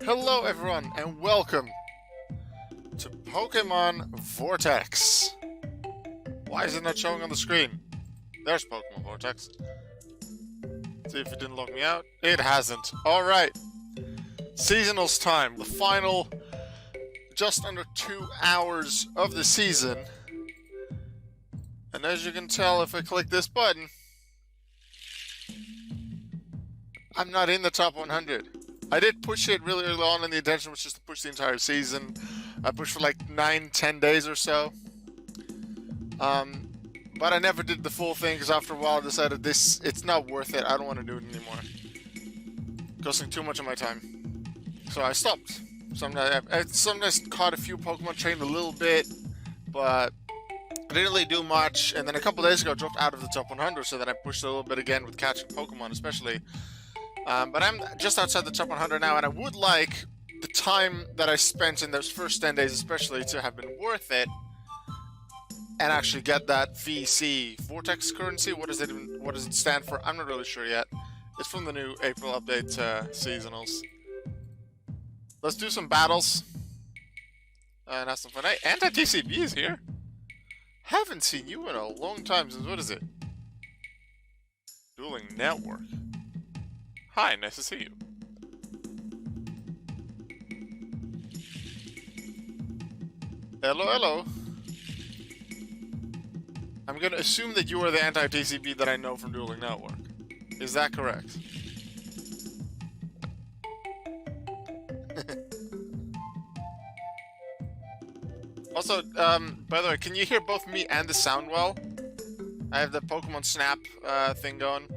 Hello everyone and welcome to Pokemon Vortex. Why is it not showing on the screen? There's Pokemon Vortex. See if it didn't log me out. It hasn't. Alright. Seasonals time. The final just under 2 hours of the season. And as you can tell, if I click this button, I'm not in the top 100. I did push it really early on, and the intention was just to push the entire season. I pushed for like 9-10 days or so. But I never did the full thing because after a while I decided it's not worth it. I don't want to do it anymore. Costing too much of my time. So I stopped. I sometimes caught a few Pokemon, trained a little bit, but I didn't really do much. And then a couple days ago I dropped out of the top 100, so then I pushed a little bit again with catching Pokemon especially. But I'm just outside the top 100 now, and I would like the time that I spent in those first 10 days especially to have been worth it and actually get that VC, Vortex currency. What does it stand for? I'm not really sure yet. It's from the new April update seasonals. Let's do some battles and have some fun. Hey, Anti-TCB is here. Haven't seen you in a long time since, what is it? Dueling Network. Hi, nice to see you. Hello, hello. I'm gonna assume that you are the anti-TCB that I know from Dueling Network. Is that correct? Also, by the way, can you hear both me and the sound well? I have the Pokemon Snap thing going.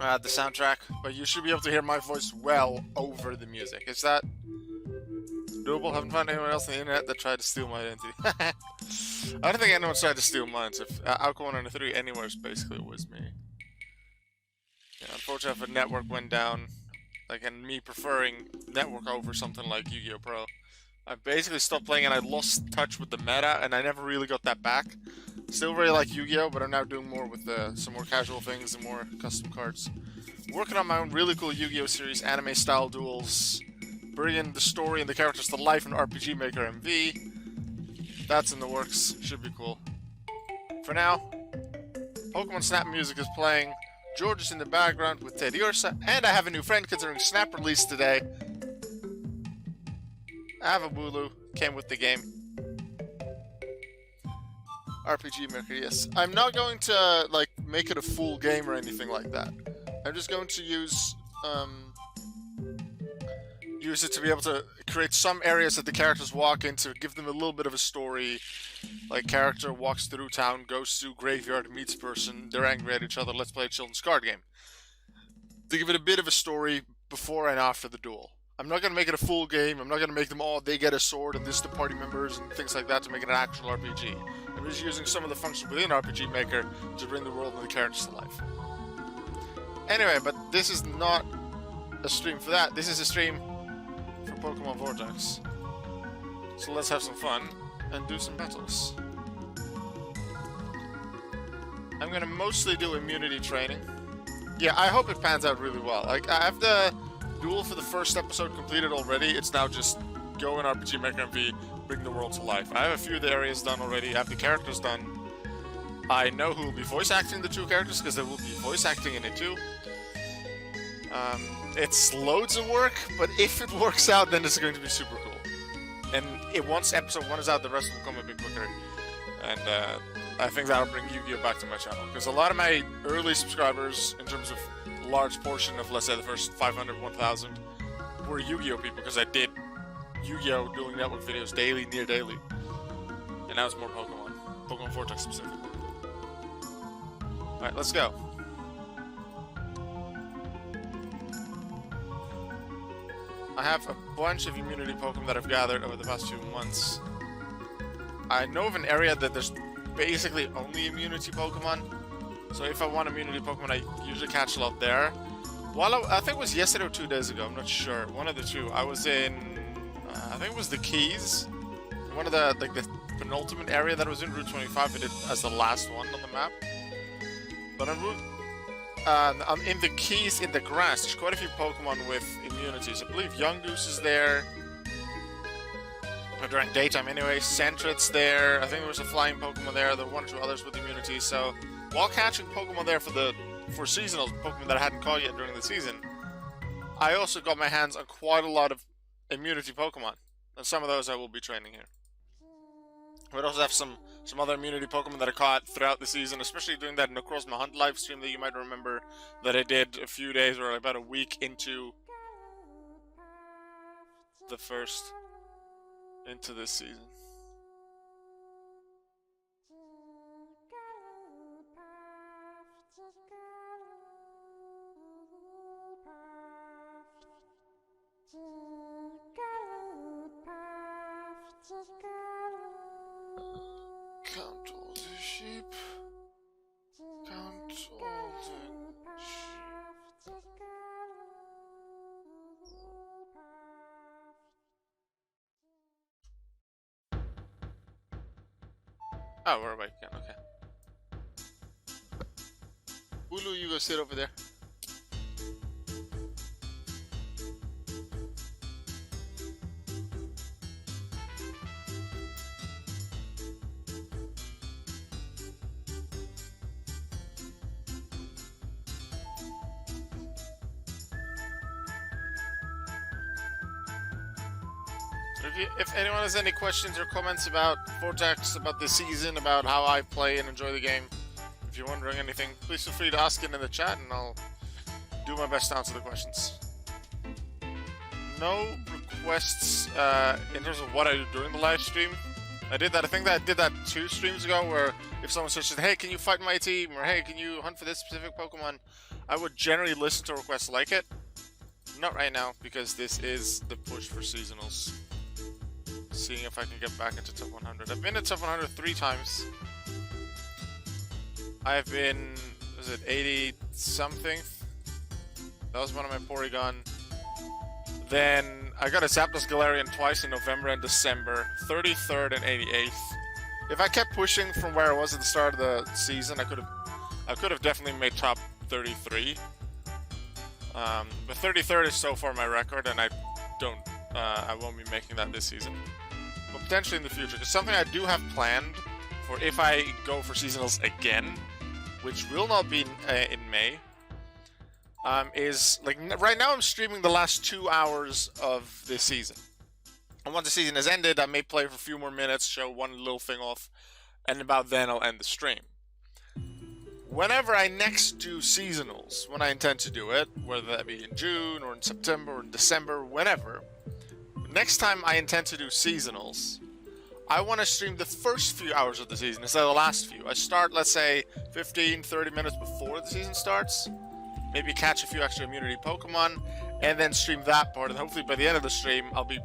The soundtrack, but you should be able to hear my voice well over the music. Is that doable? Haven't found anyone else on the internet that tried to steal my identity. I don't think anyone's tried to steal mine. So if Alco 103 anywhere is basically was me. Yeah, unfortunately, if a network went down, like, and me preferring network over something like Yu-Gi-Oh! Pro, I basically stopped playing and I lost touch with the meta, and I never really got that back. Still really like Yu-Gi-Oh, but I'm now doing more with some more casual things and more custom cards. Working on my own really cool Yu-Gi-Oh series, anime-style duels, bringing the story and the characters to life in RPG Maker MV. That's in the works. Should be cool. For now, Pokemon Snap music is playing. George is in the background with Teddy Ursa, and I have a new friend considering Snap released today. Avabulu came with the game. RPG Maker, yes. I'm not going to, like, make it a full game or anything like that. I'm just going to use it to be able to create some areas that the characters walk into, give them a little bit of a story. Like, character walks through town, goes to graveyard, meets person, they're angry at each other, let's play a children's card game. To give it a bit of a story before and after the duel. I'm not going to make it a full game, I'm not going to make them all, they get a sword and this is the party members and things like that to make it an actual RPG. I'm just using some of the functions within RPG Maker to bring the world and the characters to life. Anyway, but this is not a stream for that, this is a stream for Pokemon Vortex. So let's have some fun and do some battles. I'm going to mostly do immunity training. Yeah, I hope it pans out really well. Like, I have the duel for the first episode completed already. It's now just go in RPG Maker MV, bring the world to life. I have a few of the areas done already. I have the characters done. I know who will be voice acting the two characters because they will be voice acting in it too. It's loads of work, but if it works out, then it's going to be super cool. And once episode 1 is out, the rest will come a bit quicker. And I think that'll bring Yu-Gi-Oh! Back to my channel. Because a lot of my early subscribers, in terms of large portion of, let's say, the first 500, 1,000, were Yu-Gi-Oh! People, because I did Yu-Gi-Oh! Dueling Network videos daily, near daily. And now it's more Pokemon. Pokemon Vortex specifically. Alright, let's go. I have a bunch of immunity Pokemon that I've gathered over the past few months. I know of an area that there's basically only immunity Pokemon. So if I want immunity Pokemon, I usually catch a lot there. While I think it was yesterday or 2 days ago, I'm not sure. One of the two. I was in, I think it was the Keys. One of the, like, the penultimate area that was in Route 25. I did as the last one on the map. But on Route in the keys in the grass, there's quite a few Pokemon with immunities. I believe Yungoos is there. Or during daytime anyway. Sentret's there. I think there was a flying Pokemon there. There were one or two others with immunities. So while catching Pokemon there for seasonal Pokemon that I hadn't caught yet during the season, I also got my hands on quite a lot of immunity Pokemon. And some of those I will be training here. We also have some other immunity Pokemon that I caught throughout the season, especially during that Across My Hunt live stream that you might remember that I did a few days or about a week into this season. Count all the sheep. Count all the sheep. Oh, we're awake again, okay. Ulu, you go sit over there. If anyone has any questions or comments about Vortex, about this season, about how I play and enjoy the game, if you're wondering anything, please feel free to ask it in the chat and I'll do my best to answer the questions. No requests in terms of what I do during the live stream. I did that. I think that I did that 2 streams ago where if someone said, hey, can you fight my team? Or hey, can you hunt for this specific Pokemon? I would generally listen to requests like it. Not right now, because this is the push for seasonals. Seeing if I can get back into top 100. I've been at top 100 3 times. I've been, was it 80 something? That was one of my Porygon. Then I got a Zapdos Galarian twice in November and December, 33rd and 88th. If I kept pushing from where I was at the start of the season, I could have definitely made top 33. But 33rd is so far my record, and I won't be making that this season. But potentially in the future. Because something I do have planned for if I go for seasonals again, which will not be in May, is like right now I'm streaming the last 2 hours of this season. And once the season has ended, I may play for a few more minutes, show one little thing off, and about then I'll end the stream. Whenever I next do seasonals, when I intend to do it, whether that be in June or in September or in December, whenever, next time I intend to do seasonals, I want to stream the first few hours of the season instead of the last few. I start, let's say, 15-30 minutes before the season starts, maybe catch a few extra immunity Pokemon, and then stream that part, and hopefully by the end of the stream, I'll be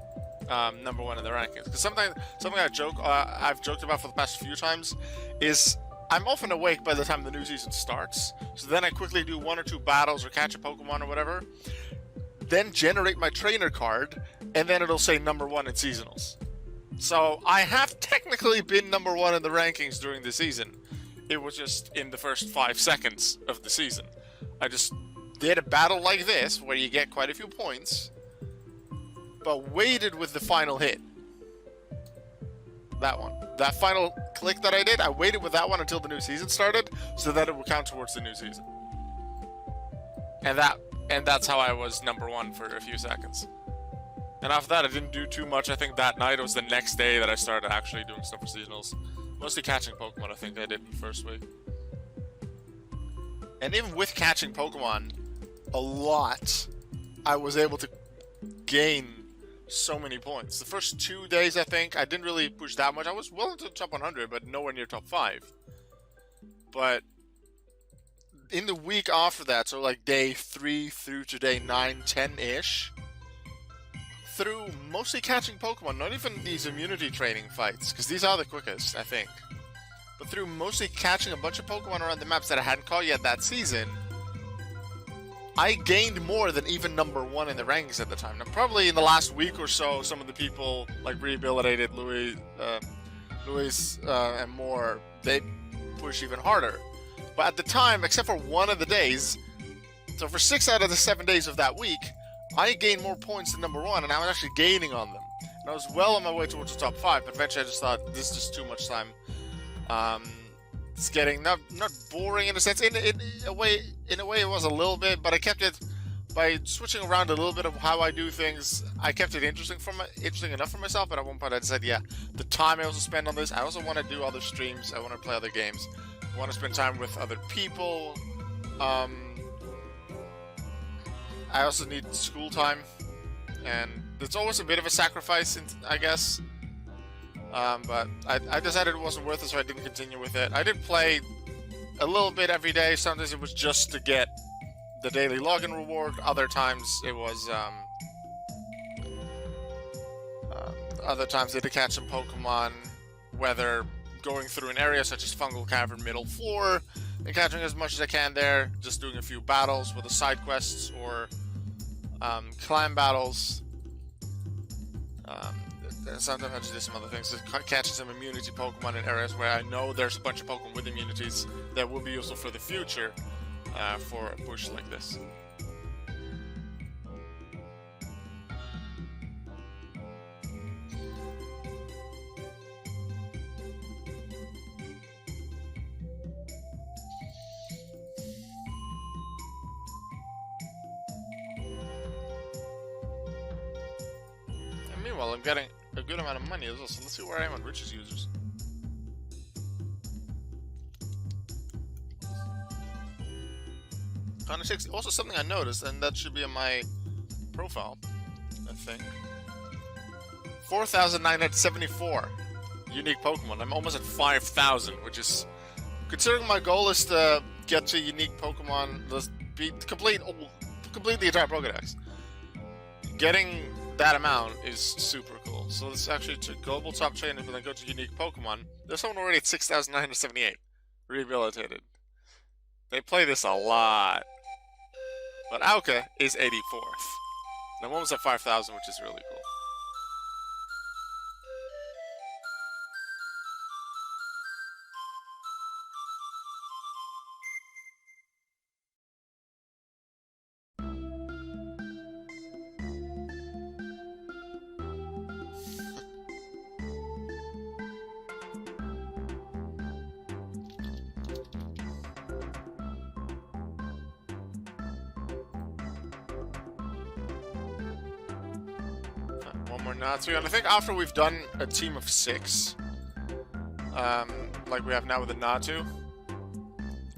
#1 in the rankings. Because something I've joked about for the past few times is I'm often awake by the time the new season starts, so then I quickly do 1 or 2 battles or catch a Pokemon or whatever, then generate my trainer card, and then it'll say #1 in seasonals. So I have technically been #1 in the rankings during the season. It was just in the first 5 seconds of the season. I just did a battle like this, where you get quite a few points, but waited with the final hit. That one. That final click that I did, I waited with that one until the new season started, so that it would count towards the new season. And that's how I was #1 for a few seconds. And after that, I didn't do too much. I think that night, it was the next day that I started actually doing stuff for seasonals. Mostly catching Pokemon, I think I did the first week. And even with catching Pokemon a lot, I was able to gain so many points. The first 2 days, I think, I didn't really push that much. I was well into the top 100, but nowhere near top 5. But in the week after that, so like day 3 through to day 9, 10-ish, through mostly catching Pokemon, not even these immunity training fights, because these are the quickest, I think, but through mostly catching a bunch of Pokemon around the maps that I hadn't caught yet that season, I gained more than even #1 in the rankings at the time. Now, probably in the last week or so, some of the people, like Rehabilitated, Louis, and more, they push even harder. But at the time, except for one of the days, So for 6 out of the 7 days of that week, I gained more points than number 1, and I was actually gaining on them. And I was well on my way towards the top 5, but eventually I just thought, this is just too much time. It's getting not boring in a sense. In a way it was a little bit, but I kept it by switching around a little bit of how I do things. I kept it interesting enough for myself. But at one point I decided, yeah, the time I also spend on this, I also want to do other streams. I want to play other games. I want to spend time with other people. I also need school time, and it's always a bit of a sacrifice, I guess. But I decided it wasn't worth it, so I didn't continue with it. I did play a little bit every day. Sometimes it was just to get the daily login reward. Other times it was, other times I did catch some Pokemon, whether going through an area such as Fungal Cavern Middle Floor and catching as much as I can there, just doing a few battles with the side quests or climb battles. And sometimes I just do some other things, just catching some immunity Pokemon in areas where I know there's a bunch of Pokemon with immunities that will be useful for the future for a push like this. And meanwhile, I'm getting a good amount of money as well, so let's see where I am on riches users. Also, something I noticed, and that should be on my profile, I think. 4,974 unique Pokemon. I'm almost at 5,000, which is, considering my goal is to get to unique Pokemon, complete the entire Pokédex. Getting that amount is super cool. So let's actually to global top trainer, but then go to unique Pokemon. There's someone already at 6,978 rehabilitated. They play this a lot. But Auka is 84th. And I'm almost at 5,000, which is really cool. One more Natsu, and I think after we've done a team of 6, like we have now with the Natu,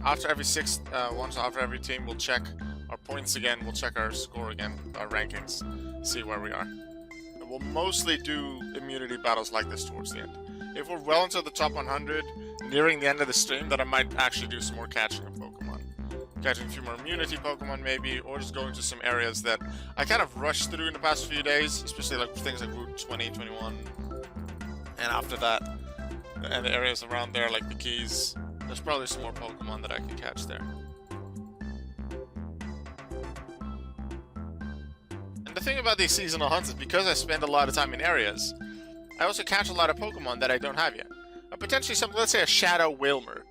after every 6, once after every team, we'll check our points again, we'll check our score again, our rankings, see where we are. And we'll mostly do immunity battles like this towards the end. If we're well into the top 100, nearing the end of the stream, then I might actually do some more catching of Pokemon. Catching a few more immunity Pokemon maybe, or just going to some areas that I kind of rushed through in the past few days, especially like things like Route 20, 21, and after that, and the areas around there like the Keys, there's probably some more Pokemon that I can catch there. And the thing about these seasonal hunts is because I spend a lot of time in areas, I also catch a lot of Pokemon that I don't have yet. Potentially some, let's say a Shadow Wilmer.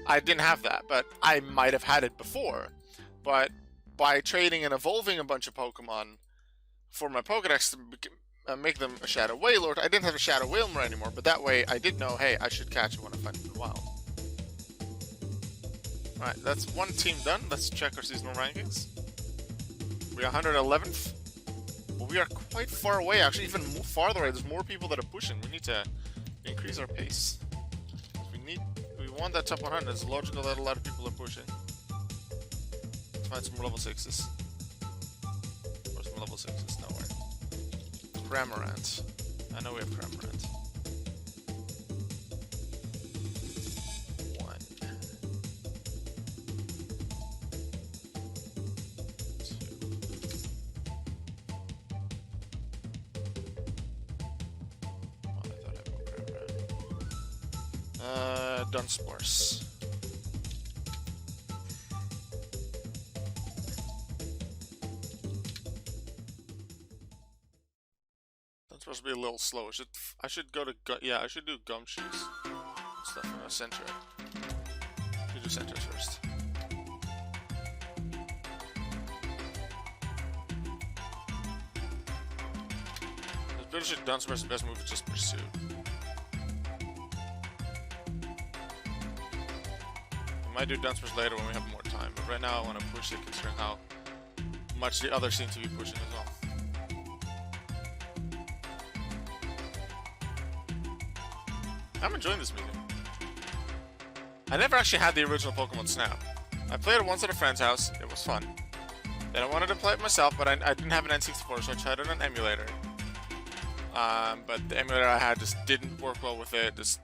I didn't have that, but I might have had it before. But by trading and evolving a bunch of Pokemon for my Pokédex to make them a Shadow Wailord, I didn't have a Shadow Wilmer anymore, but that way I did know, hey, I should catch it when I find it in the wild. Alright, that's one team done. Let's check our seasonal rankings. We are 111th. Well, we are quite far away, actually, even farther away. There's more people that are pushing. We need to increase our pace. We want that top 100. It's logical that a lot of people are pushing. Let's find some level 6s. Or some level 6s, no way. Cramorant. I know we have Cramorant. 1. 2. Oh, I thought I had more Cramorant. Dunsparce. Dunsparce will be a little slow. I should go to yeah, I should do Gumshoes stuff in our center. Should do centers first. pretty sure Dunsparce's best move is just Pursuit. We might do Dunsparce later when we have more time, but right now I want to push it considering how much the others seem to be pushing as well. I'm enjoying this music. I never actually had the original Pokemon Snap. I played it once at a friend's house, it was fun. Then I wanted to play it myself, but I didn't have an N64, so I tried it on an emulator. But the emulator I had just didn't work well with it, just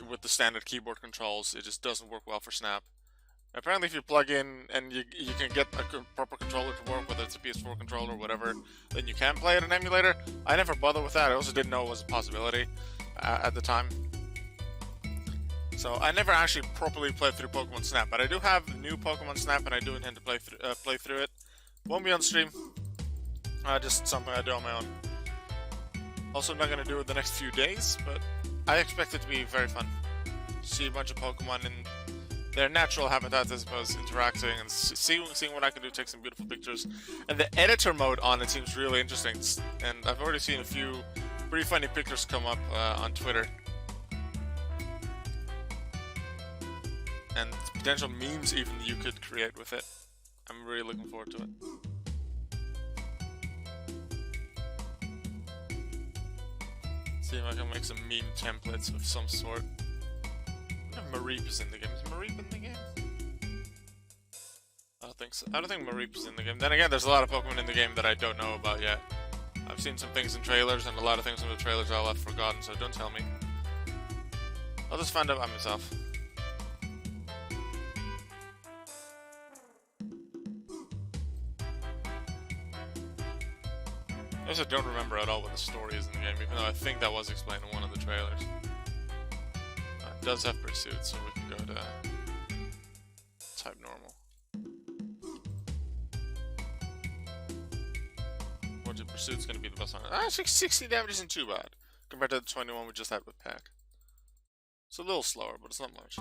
with the standard keyboard controls, it just doesn't work well for Snap. Apparently if you plug in and you can get a proper controller to work, whether it's a PS4 controller or whatever, then you can play it on an emulator. I never bothered with that, I also didn't know it was a possibility at the time. So I never actually properly played through Pokemon Snap, but I do have new Pokemon Snap, and I do intend to play through it. Won't be on stream, just something I do on my own. Also, I'm not going to do it the next few days, but I expect it to be very fun. See a bunch of Pokemon in their natural habitats, I suppose, interacting and seeing what I can do, take some beautiful pictures. And the editor mode on it seems really interesting, and I've already seen a few pretty funny pictures come up on Twitter. And potential memes even you could create with it. I'm really looking forward to it. See if I can make some meme templates of some sort. I wonder if Mareep is in the game. Is Mareep in the game? I don't think so. I don't think Mareep is in the game. Then again, there's a lot of Pokemon in the game that I don't know about yet. I've seen some things in trailers, and a lot of things in the trailers are left forgotten, so don't tell me. I'll just find out by myself. I also don't remember at all what the story is in the game, even though I think that was explained in one of the trailers. It does have Pursuit, so we can go to type normal. 14 Pursuit's gonna be the best one. Ah, 60 damage isn't too bad, compared to the 21 we just had with Pack. It's a little slower, but it's not much.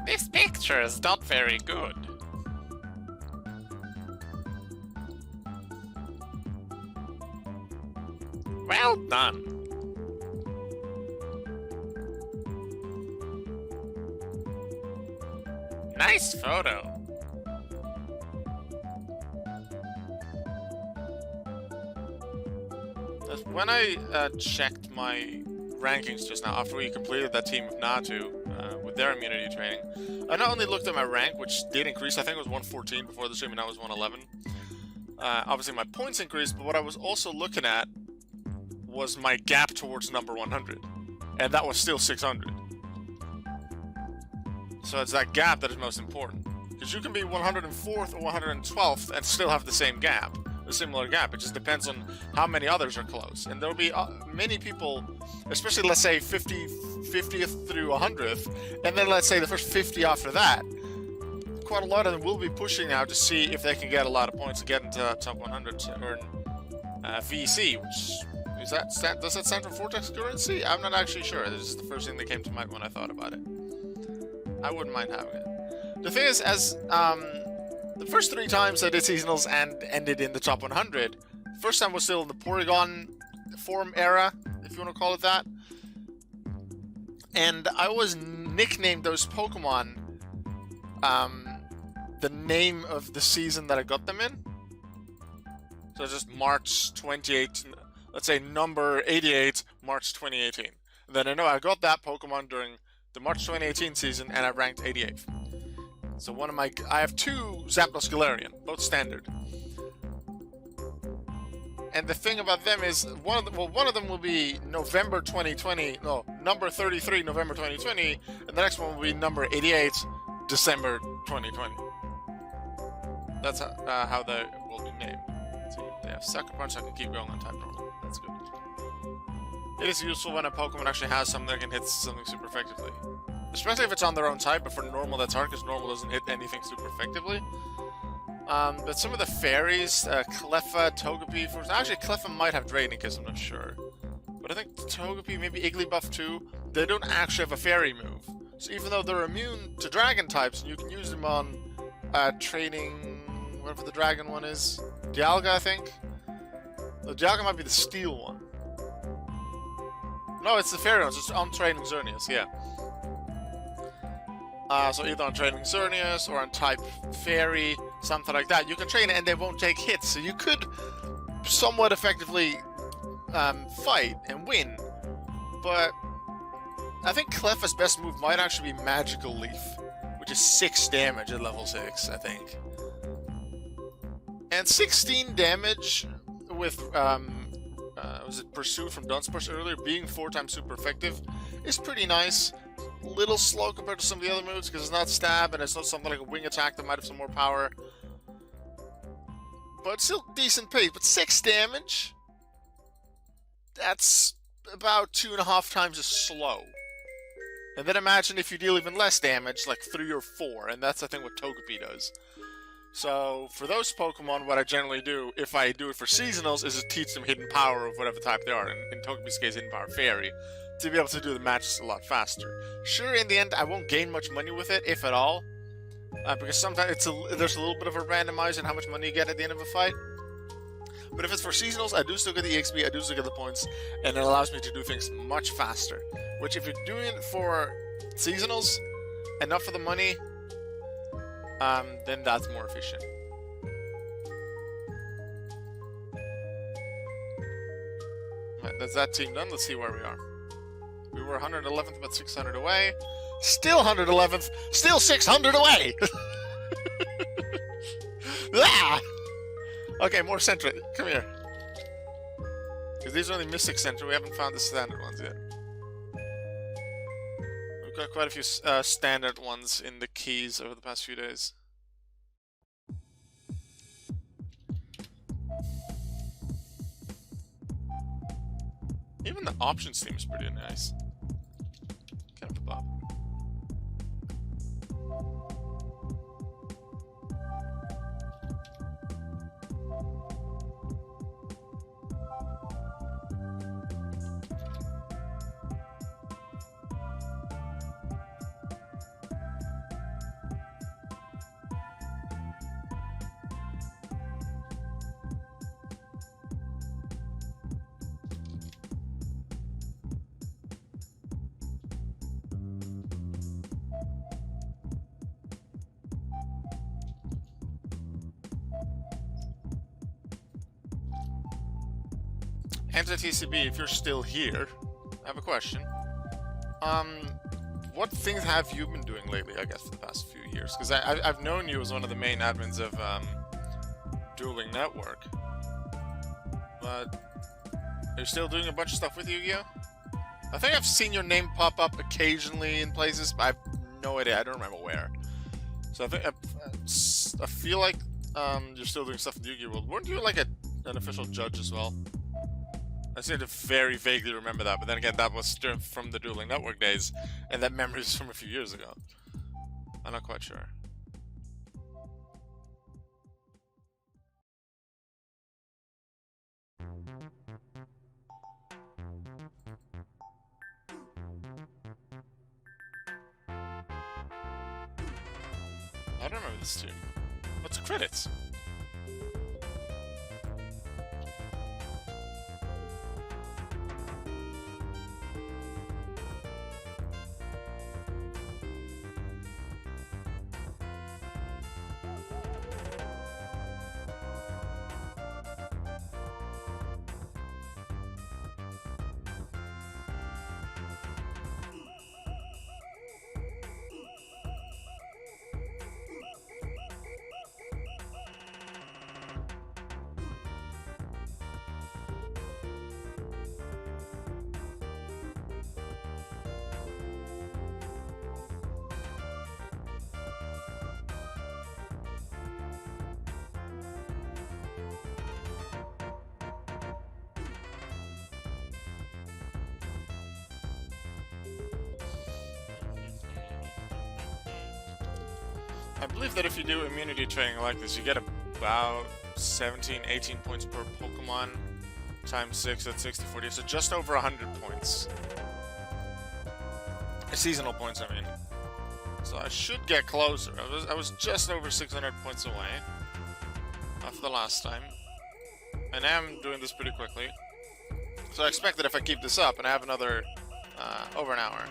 This picture is not very good. Well done. Nice photo. When I checked my rankings just now, after we completed that team of Natu with their immunity training, I not only looked at my rank, which did increase, I think it was 114 before the stream, and now it was 111. Obviously my points increased, but what I was also looking at was my gap towards number 100, and that was still 600. So it's that gap that is most important, because you can be 104th or 112th and still have the same gap, a similar gap. It just depends on how many others are close, and there'll be many people, especially let's say 50th through 100th, and then let's say the first 50 after that. Quite a lot of them will be pushing now to see if they can get a lot of points to get into that top 100 to earn VC, which is does that stand for Vortex currency? I'm not actually sure. This is the first thing that came to mind when I thought about it. I wouldn't mind having it. The thing is, as the first 3 times I did seasonals and ended in the top 100, first time was still in the Porygon form era, if you want to call it that. And I always nicknamed those Pokemon the name of the season that I got them in. So just March 28, let's say number 88, March 2018. And then I know I got that Pokemon during the March 2018 season, and I ranked 88th. So I have 2 Zapdos Galarian, both standard. And the thing about them is, one of them will be November 2020, no, number 33, November 2020, and the next one will be number 88, December 2020. That's how they will be named. Let's see, they have Sucker Punch, I can keep going on type normal. That's good. It is useful when a Pokemon actually has something that can hit something super effectively. Especially if it's on their own type, but for normal that's hard, because normal doesn't hit anything super effectively. But some of the fairies, Cleffa, Togepi, actually Cleffa might have Draining Kiss, I'm not sure. But I think Togepi, maybe Igglybuff too, they don't actually have a fairy move. So even though they're immune to dragon types, you can use them on training, whatever the dragon one is. Dialga, I think? The Dialga might be the steel one. No, it's the fairy ones. It's on training Xerneas, yeah. So either on training Xerneas or on type fairy, something like that. You can train it and they won't take hits. So you could somewhat effectively fight and win. But I think Clef's best move might actually be Magical Leaf, which is 6 damage at level 6, I think. And 16 damage with, was it Pursuit from Dunsparce earlier, being 4 times super effective, is pretty nice. A little slow compared to some of the other moves, because it's not stab, and it's not something like a wing attack that might have some more power. But still decent pace, but 6 damage? That's about 2.5 times as slow. And then imagine if you deal even less damage, like 3 or 4, and that's I think what Togepi does. So, for those Pokemon, what I generally do, if I do it for seasonals, is to teach them hidden power of whatever type they are. In Togepi's case, hidden power fairy, to be able to do the matches a lot faster. Sure, in the end, I won't gain much money with it, if at all, because sometimes there's a little bit of a randomizer in how much money you get at the end of a fight. But if it's for seasonals, I do still get the EXP, I do still get the points, and it allows me to do things much faster. Which, if you're doing it for seasonals, and not for the money, then that's more efficient. Right, that's that team done. Let's see where we are. We were 111th, but 600 away. Still 111th, still 600 away! Ah! Okay, more Centric. Come here. Because these are only Mystic Center. We haven't found the standard ones yet. We've got quite a few standard ones in the keys over the past few days. Even the options theme is pretty nice. Kind of a bop. TCB, if you're still here, I have a question. What things have you been doing lately, I guess, for the past few years? Because I've known you as one of the main admins of Dueling Network. But are you still doing a bunch of stuff with Yu-Gi-Oh? I think I've seen your name pop up occasionally in places, but I have no idea. I don't remember where. So I think I feel like you're still doing stuff in Yu-Gi-Oh! World. Weren't you like an official judge as well? I seem to very vaguely remember that, but then again, that was from the Dueling Network days, and that memory is from a few years ago. I'm not quite sure. I don't remember this tune. What's the credits? I believe that if you do immunity training like this, you get about 17, 18 points per Pokemon times 6, that's 60, 40, so just over 100 points. Seasonal points, I mean. So I should get closer. I was just over 600 points away after the last time. And I am doing this pretty quickly. So I expect that if I keep this up and I have another over an hour,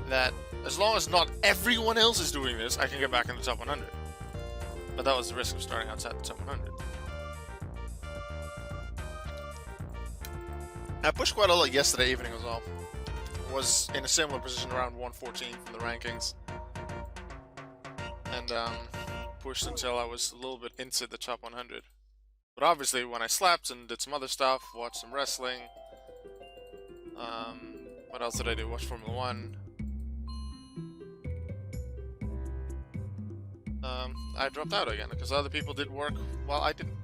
that as long as not everyone else is doing this, I can get back in the top 100. But that was the risk of starting outside the top 100. I pushed quite a lot yesterday evening as well. Was in a similar position around 114 from the rankings. And pushed until I was a little bit into the top 100. But obviously when I slept and did some other stuff, watched some wrestling. What else did I do? Watch Formula 1. I dropped out again because other people did work while I didn't.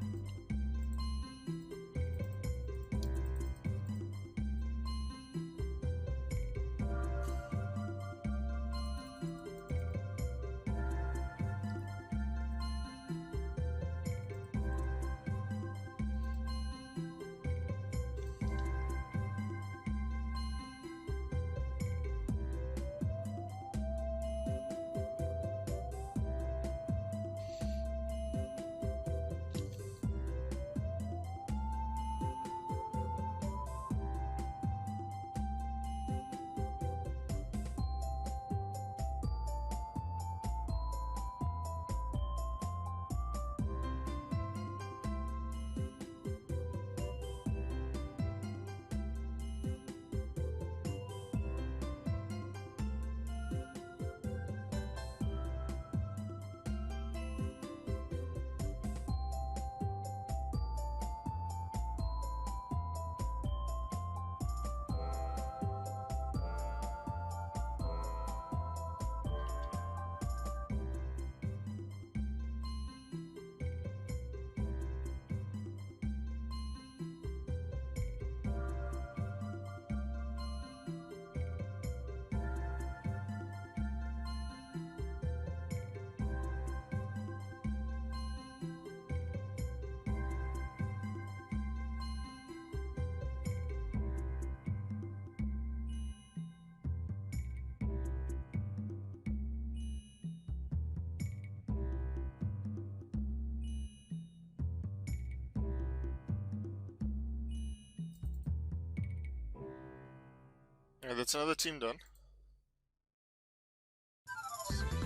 Yeah, that's another team done.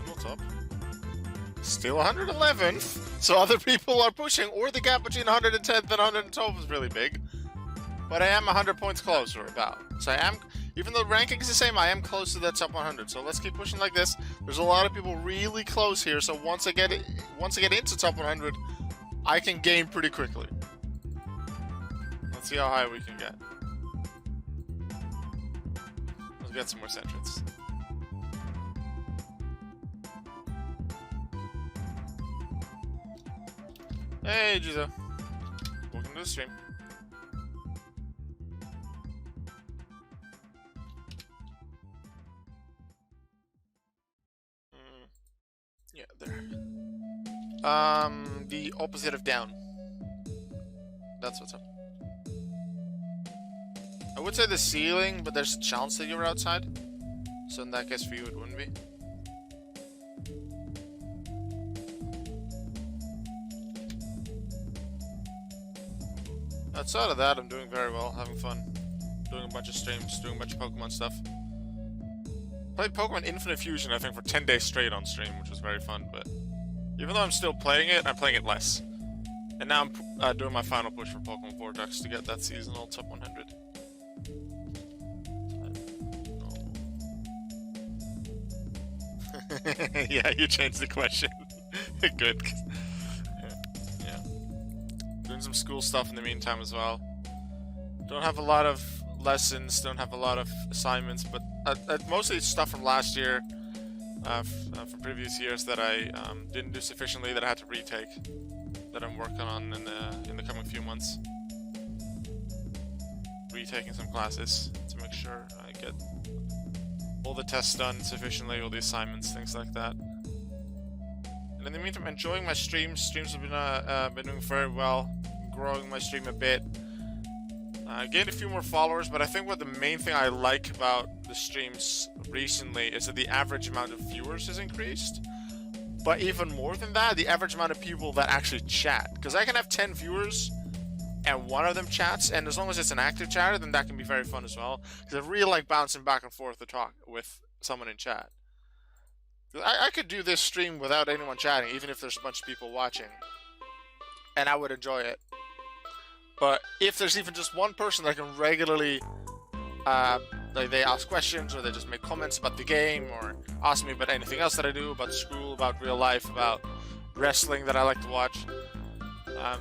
On top. Still 111th, so other people are pushing, or the gap between 110th and 112th is really big. But I am 100 points closer, about. So I am, even though the ranking is the same, I am close to that top 100. So let's keep pushing like this. There's a lot of people really close here, so once I get into top 100, I can gain pretty quickly. Let's see how high we can get. Let's get some more centrets. Hey, Jizo. Welcome to the stream. Yeah, there. The opposite of down. That's what's up. I would say the ceiling, but there's a chance that you're outside. So in that case for you, it wouldn't be. Outside of that, I'm doing very well, having fun. Doing a bunch of streams, doing a bunch of Pokemon stuff. Played Pokemon Infinite Fusion, I think, for 10 days straight on stream, which was very fun, but even though I'm still playing it, I'm playing it less. And now I'm doing my final push for Pokemon Vortex to get that seasonal top 100. Yeah, you changed the question. Good. Yeah. Doing some school stuff in the meantime as well. Don't have a lot of lessons, don't have a lot of assignments, but mostly stuff from last year, from previous years that I didn't do sufficiently that I had to retake, that I'm working on in the coming few months. Retaking some classes to make sure I get all the tests done sufficiently, all the assignments, things like that. And in the meantime, enjoying my streams. Streams have been doing very well, growing my stream a bit. I gained a few more followers, but I think what the main thing I like about the streams recently is that the average amount of viewers has increased. But even more than that, the average amount of people that actually chat. Because I can have 10 viewers and one of them chats, and as long as it's an active chatter, then that can be very fun as well. Because I really like bouncing back and forth to talk with someone in chat. I could do this stream without anyone chatting, even if there's a bunch of people watching. And I would enjoy it. But if there's even just one person that can regularly, like they ask questions or they just make comments about the game or ask me about anything else that I do, about school, about real life, about wrestling that I like to watch,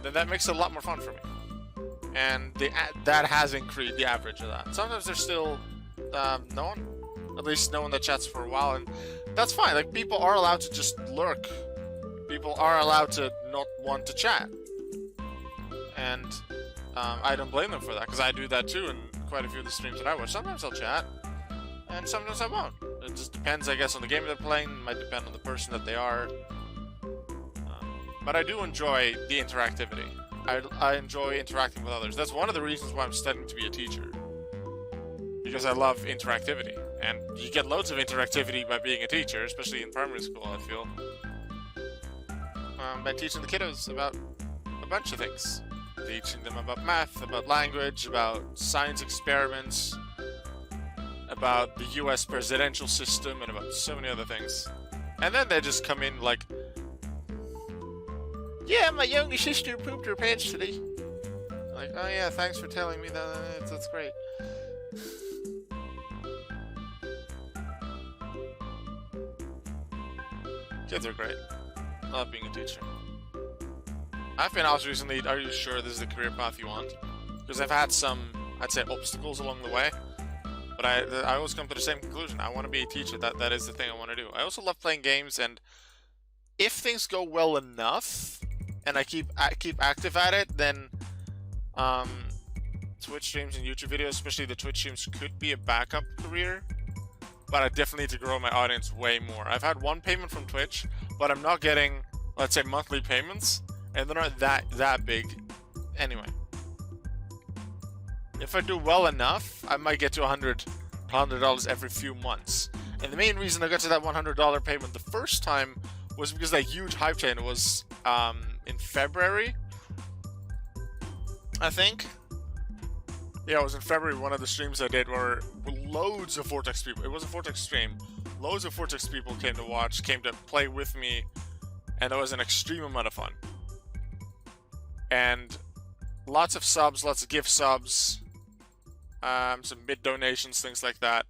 then that makes it a lot more fun for me. And that has increased the average of that. Sometimes there's still no one, at least no one that chats for a while, and that's fine. Like, people are allowed to just lurk. People are allowed to not want to chat. And I don't blame them for that, because I do that too in quite a few of the streams that I watch. Sometimes I'll chat, and sometimes I won't. It just depends, I guess, on the game they're playing. It might depend on the person that they are. But I do enjoy the interactivity. I enjoy interacting with others. That's one of the reasons why I'm studying to be a teacher. Because I love interactivity. And you get loads of interactivity by being a teacher, especially in primary school, I feel. By teaching the kiddos about a bunch of things. Teaching them about math, about language, about science experiments, about the US presidential system, and about so many other things. And then they just come in like, yeah, my younger sister pooped her pants today. Like, oh yeah, thanks for telling me that. That's great. Kids are great. I love being a teacher. I've been asked recently, are you sure this is the career path you want? Because I've had some, I'd say, obstacles along the way. But I always come to the same conclusion. I want to be a teacher. That is the thing I want to do. I also love playing games, and if things go well enough, and I keep active at it, then Twitch streams and YouTube videos, especially the Twitch streams, could be a backup career. But I definitely need to grow my audience way more. I've had one payment from Twitch, but I'm not getting, let's say, monthly payments. And they're not that big. Anyway. If I do well enough, I might get to $100 every few months. And the main reason I got to that $100 payment the first time was because that huge hype train was in February, I think. Yeah, it was in February. One of the streams I did were loads of Vortex people. It was a Vortex stream. Loads of Vortex people came to watch, came to play with me, and it was an extreme amount of fun. And lots of subs, lots of gift subs, some mid donations, things like that.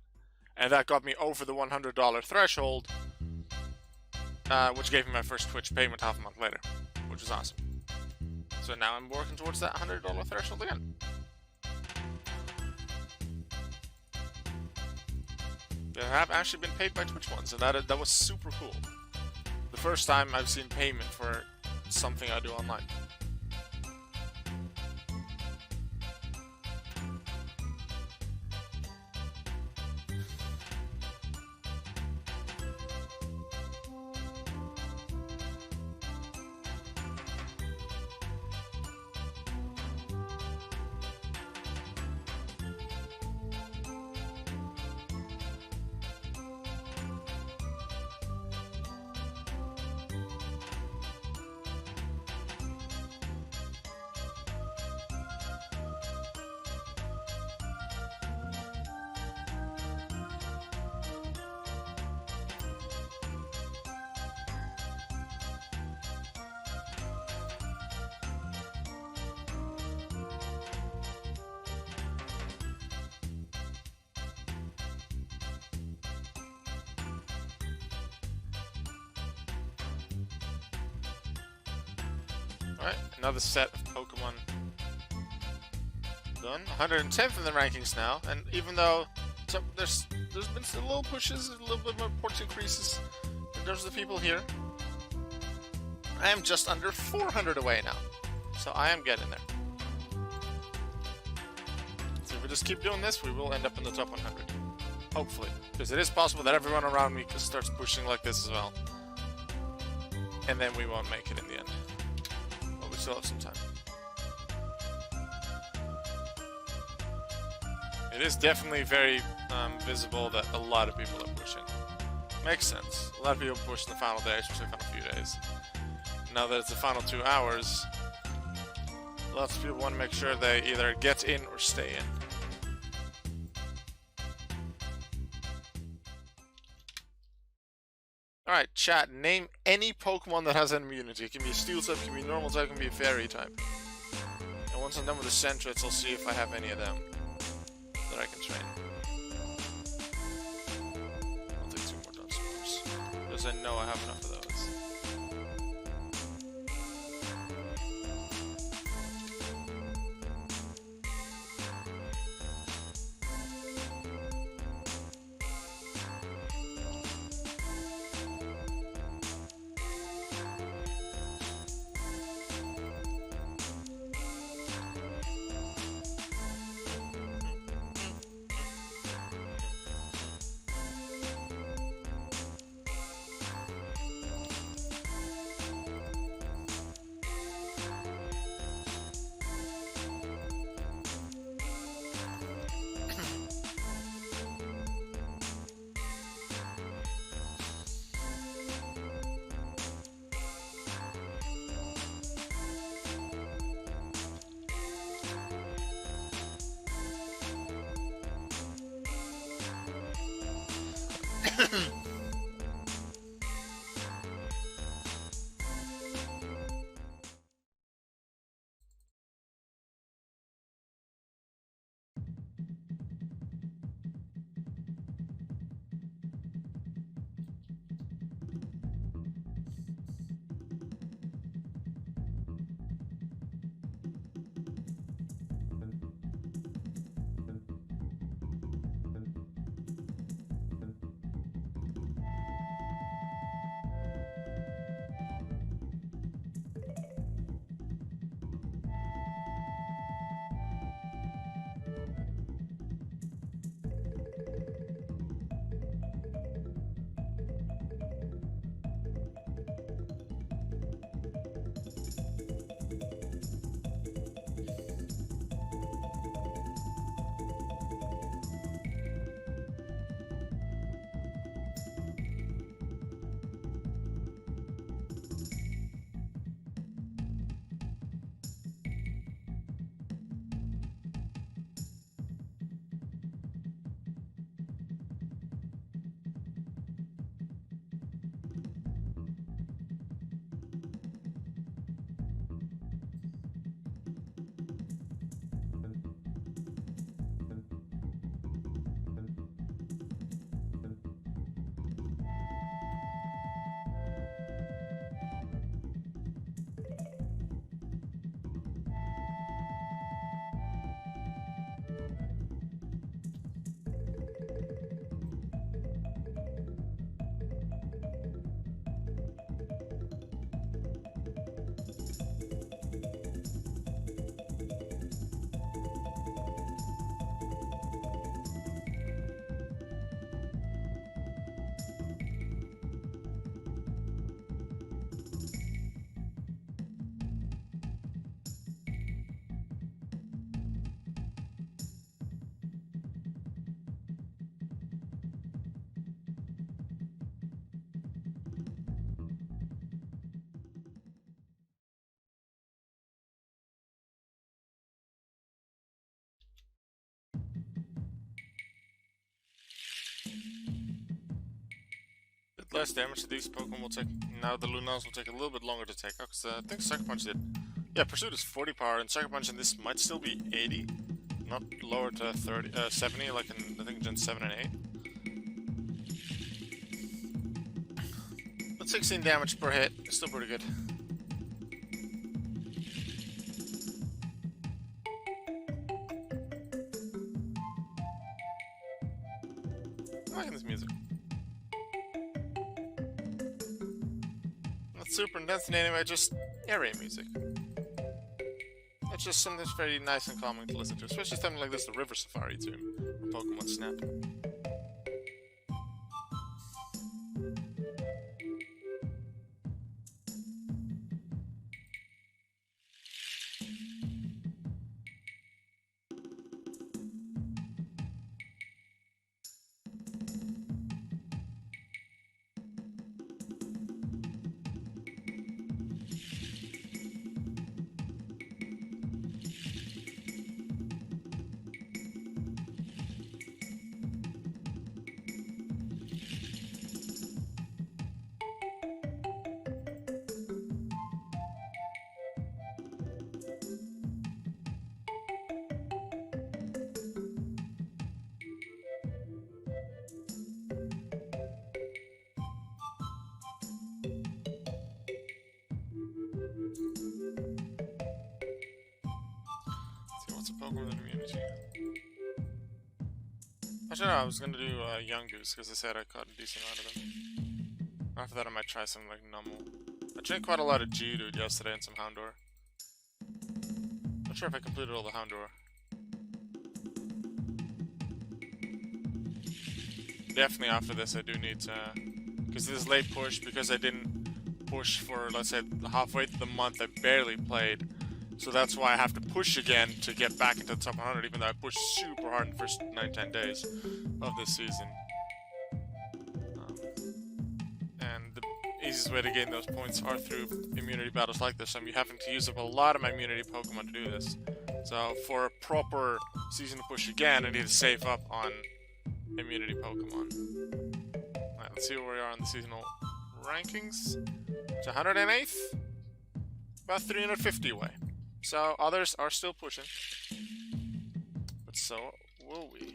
And that got me over the $100 threshold, which gave me my first Twitch payment half a month later, which is awesome. So now I'm working towards that $100 threshold again. I have actually been paid by Twitch once, and that was super cool. The first time I've seen payment for something I do online. Alright, another set of Pokémon done. 110th in the rankings now, and even though there's been some little pushes, a little bit more points increases in terms of the people here, I am just under 400 away now. So I am getting there. So if we just keep doing this, we will end up in the top 100. Hopefully. Because it is possible that everyone around me starts pushing like this as well. And then we won't make it in the end. But we still have some time. It is definitely very visible that a lot of people are pushing. Makes sense. A lot of people push the final day, especially the final few days. Now that it's the final 2 hours, lots of people want to make sure they either get in or stay in. Alright, chat, name any Pokemon that has an immunity. It can be a Steel type, it can be a normal type, it can be a Fairy type. And once I'm done with the Centrets, I'll see if I have any of them that I can train. I'll take 2 more Dunsparce, because I know I have enough of those. Less damage to these Pokemon will take. Now the Lunars will take a little bit longer to take out, because I think Sucker Punch did. Yeah, Pursuit is 40 power, and Sucker Punch in this might still be 80. Not lower to 70 like in, I think, Gen 7 and 8. But 16 damage per hit is still pretty good. I'm liking this music. Not super intense in any way, just area music. It's just something that's very nice and calming to listen to, especially something like this, the River Safari tune from Pokemon Snap. Actually, no, I was gonna do Young Goose because I said I caught a decent amount of them. After that, I might try something like Numel. I trained quite a lot of Geodude yesterday and some Houndour. Not sure if I completed all the Houndour. Definitely after this, I do need to, because this is late push, because I didn't push for, let's say, halfway through the month, I barely played. So that's why I have to push again to get back into the top 100, even though I pushed super hard in the first 9-10 days of this season. And the easiest way to gain those points are through immunity battles like this. So I'm having to use up a lot of my immunity Pokemon to do this. So for a proper season to push again, I need to save up on immunity Pokemon. Alright, let's see where we are on the seasonal rankings. It's 108th, about 350 away. So others are still pushing, but so will we.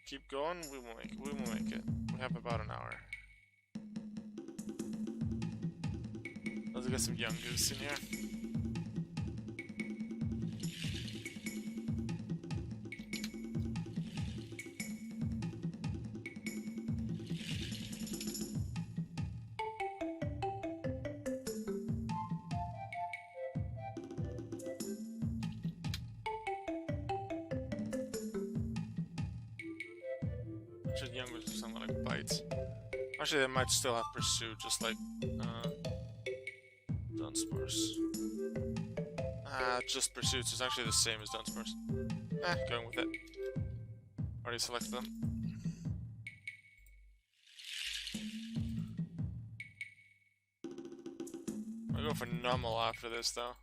Keep going, we will make it. We have about an hour. Let's get some Young Goose in here. Actually, Young Goose is something like Bites. Actually, they might still have Pursuit, just like Dunsparce. Just Pursuits is actually the same as Dunsparce. Going with it. Already selected them. I'll go for Numel after this, though.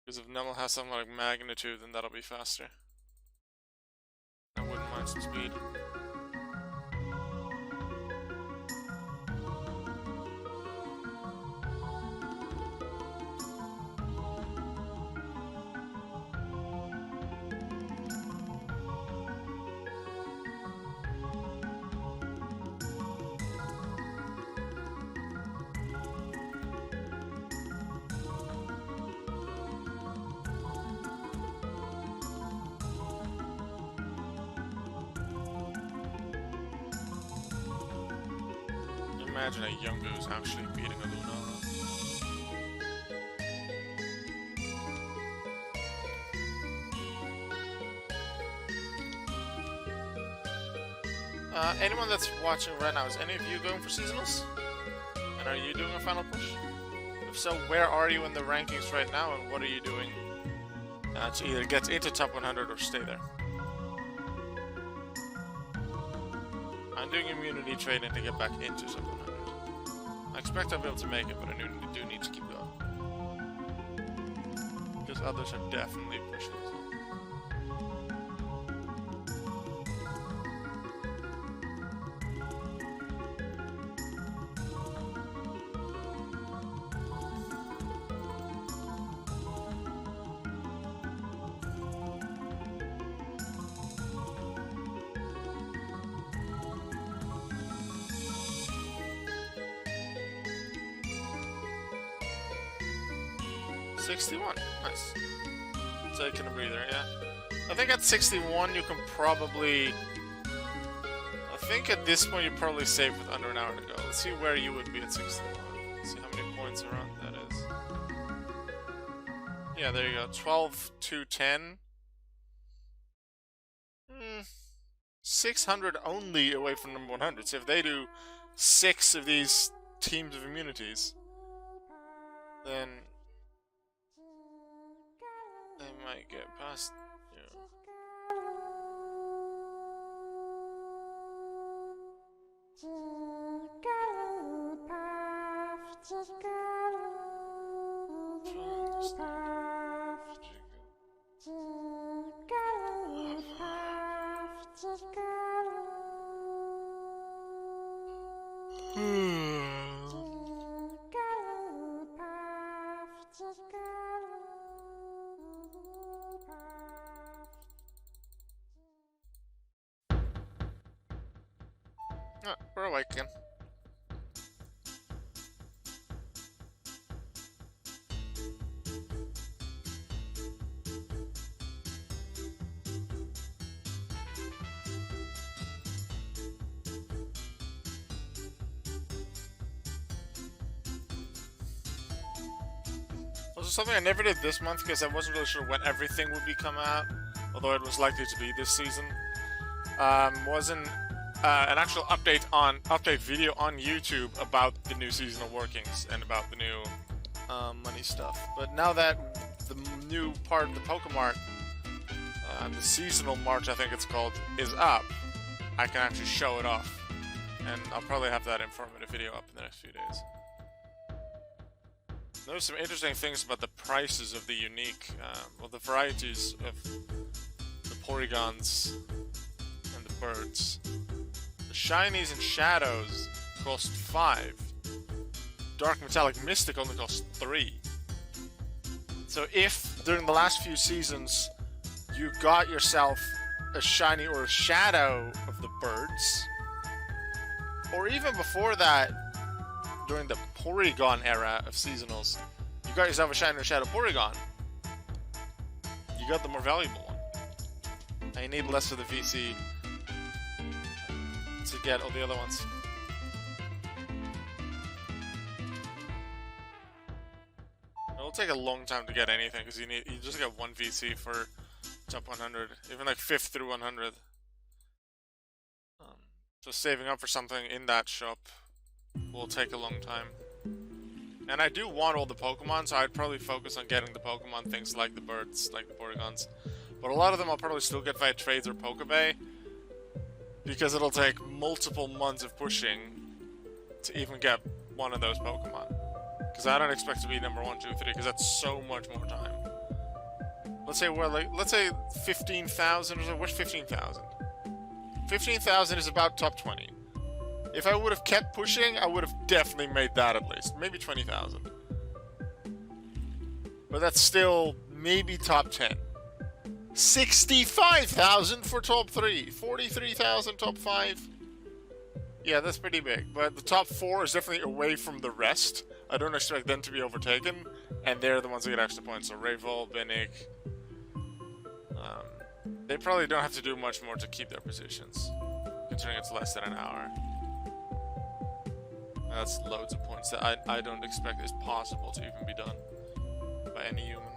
Because if Numel has something like Magnitude, then that'll be faster. I wouldn't mind some speed. Imagine a Young Goose actually beating a Lunala. Anyone that's watching right now, is any of you going for seasonals? And are you doing a final push? If so, where are you in the rankings right now, and what are you doing to either get into top 100 or stay there? I'm doing immunity training to get back into top 100. I expect I'll be able to make it, but I do need to keep going. Because others are definitely pushing as well. Nice. Taking a breather, yeah. I think at 61 you can probably... I think at this point you're probably safe with under an hour to go. Let's see where you would be at 61. Let's see how many points around that is. Yeah, there you go. 12 to 10. 600 only away from number 100. So if they do 6 of these teams of immunities, then they might get past you. Oh, we're awake again. Also, something I never did this month because I wasn't really sure when everything would be coming out, although it was likely to be this season. Wasn't an actual update video on YouTube about the new seasonal workings and about the new money stuff. But now that the new part of the Pokemon, the seasonal March I think it's called, is up, I can actually show it off. And I'll probably have that informative video up in the next few days. There's some interesting things about the prices of the unique, well, the varieties of the Porygons and the birds. The shinies and shadows cost 5. Dark Metallic Mystic only costs 3. So if, during the last few seasons, you got yourself a shiny or a shadow of the birds, or even before that, during the Porygon era of seasonals, you got yourself a shiny or shadow Porygon, you got the more valuable one. And you need less of the VC to get all the other ones. It'll take a long time to get anything because you just get 1 VC for top 100, even like 5th through 100. So saving up for something in that shop will take a long time. And I do want all the Pokemon, so I'd probably focus on getting the Pokemon things like the birds, like the Porygons. But a lot of them I'll probably still get via trades or Pokebay, because it'll take multiple months of pushing to even get one of those Pokemon. Because I don't expect to be number 1, 2, 3, because that's so much more time. Let's say we're like, let's say 15,000 or so. What's 15,000? 15,000 is about top 20. If I would have kept pushing, I would have definitely made that at least. Maybe 20,000. But that's still maybe top 10. 65,000 for top 3. 43,000 top 5. Yeah, that's pretty big. But the top 4 is definitely away from the rest. I don't expect them to be overtaken. And they're the ones that get extra points. So Rayvol, Binnick. They probably don't have to do much more to keep their positions, considering it's less than an hour. That's loads of points that I don't expect is possible to even be done by any human.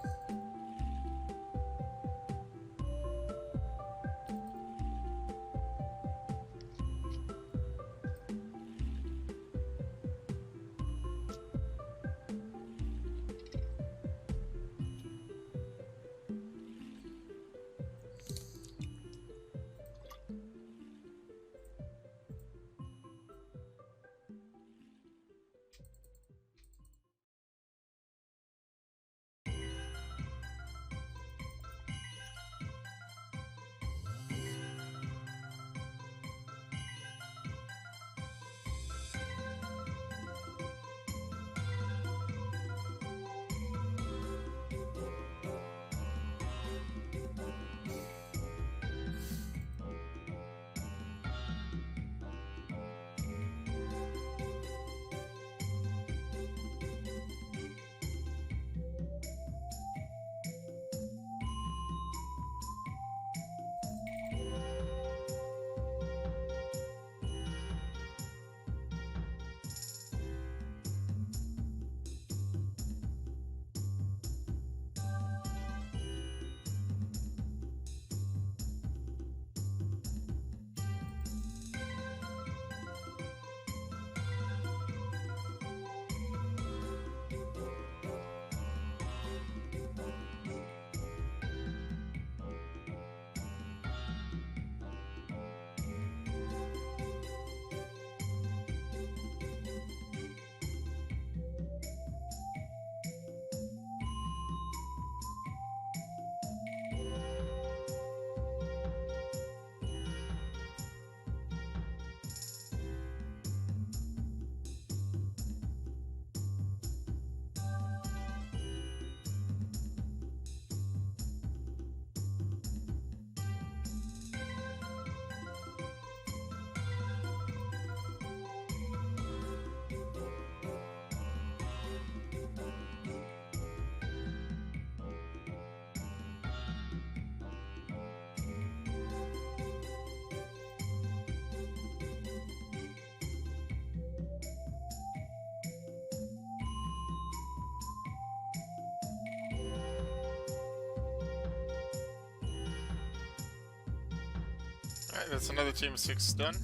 Alright, that's another team of 6 done.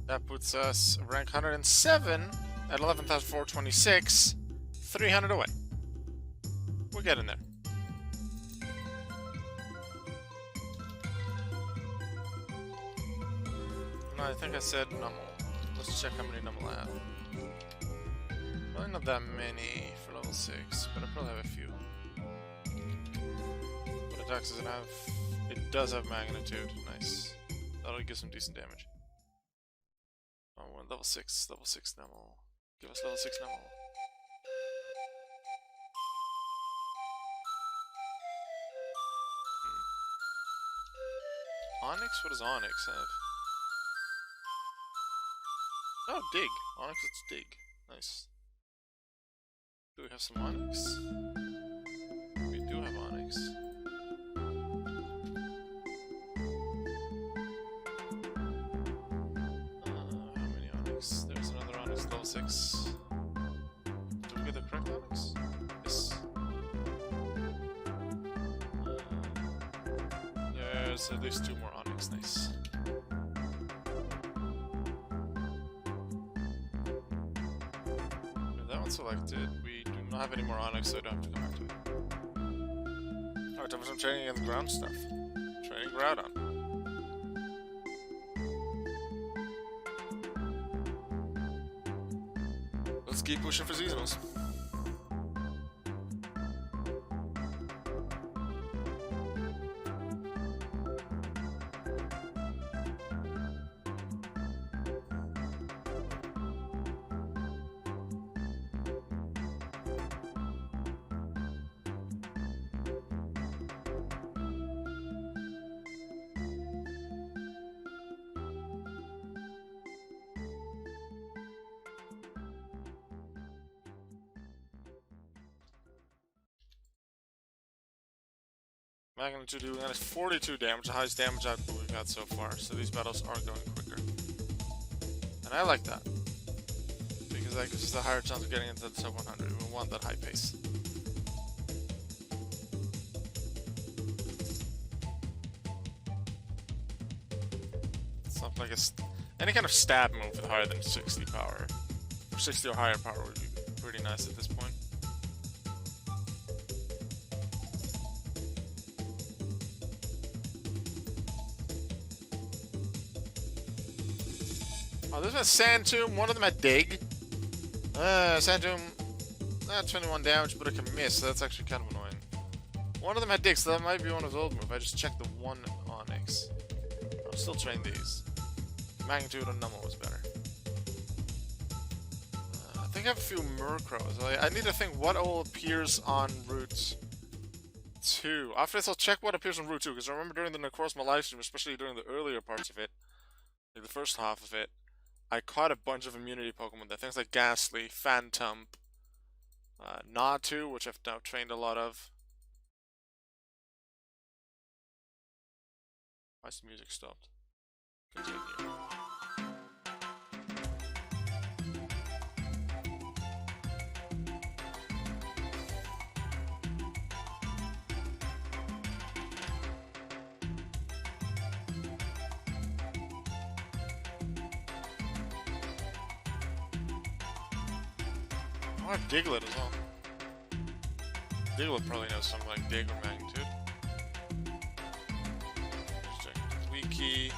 That puts us rank 107 at 11,426, 300 away. We're getting there. No, I think I said normal. Let's check how many normal I have. Probably not that many for level 6, but I probably have a few. What attacks does it have? It does have magnitude. Nice. That'll give some decent damage. Oh, we're level 6 normal. Give us level 6 normal. Onyx? What does Onyx have? Oh, Dig. Onyx, it's Dig. Nice. Do we have some Onyx? We do have Onyx. How many Onyx? There's another Onyx, level 6. Did we get the correct Onyx? Yes. There's at least 2 more Onyx, nice. Selected. We do not have any more Onyx, so I don't have to come back to it. Alright, time for some training against ground stuff. Training Groudon. Let's keep pushing for seasonals. Magnitude doing 42 damage, the highest damage output we've had so far, so these battles are going quicker. And I like that, because that gives us a higher chance of getting into the top 100. We want that high pace. Something like any kind of stab move with higher than 60 power, or 60 or higher power would be pretty nice at this point. Oh, there's a Sand Tomb, one of them had Dig. Sand Tomb, 21 damage, but it can miss, so that's actually kind of annoying. One of them had Dig, so that might be one of his old moves. I just checked the one Onyx. I'll still train these. Magnitude on Numel was better. I think I have a few Murkrows. I need to think what all appears on Route 2. After this, I'll check what appears on Route 2, because I remember during the Necrozma livestream, especially during the earlier parts of it, like the first half of it, I caught a bunch of immunity Pokemon there. Things like Ghastly, Phantom, Natu, which I've now trained a lot of. Why's the music stopped? Continue. I have Diglett as well. Diglett probably knows something like Dig or Magnitude. Just check Leaky.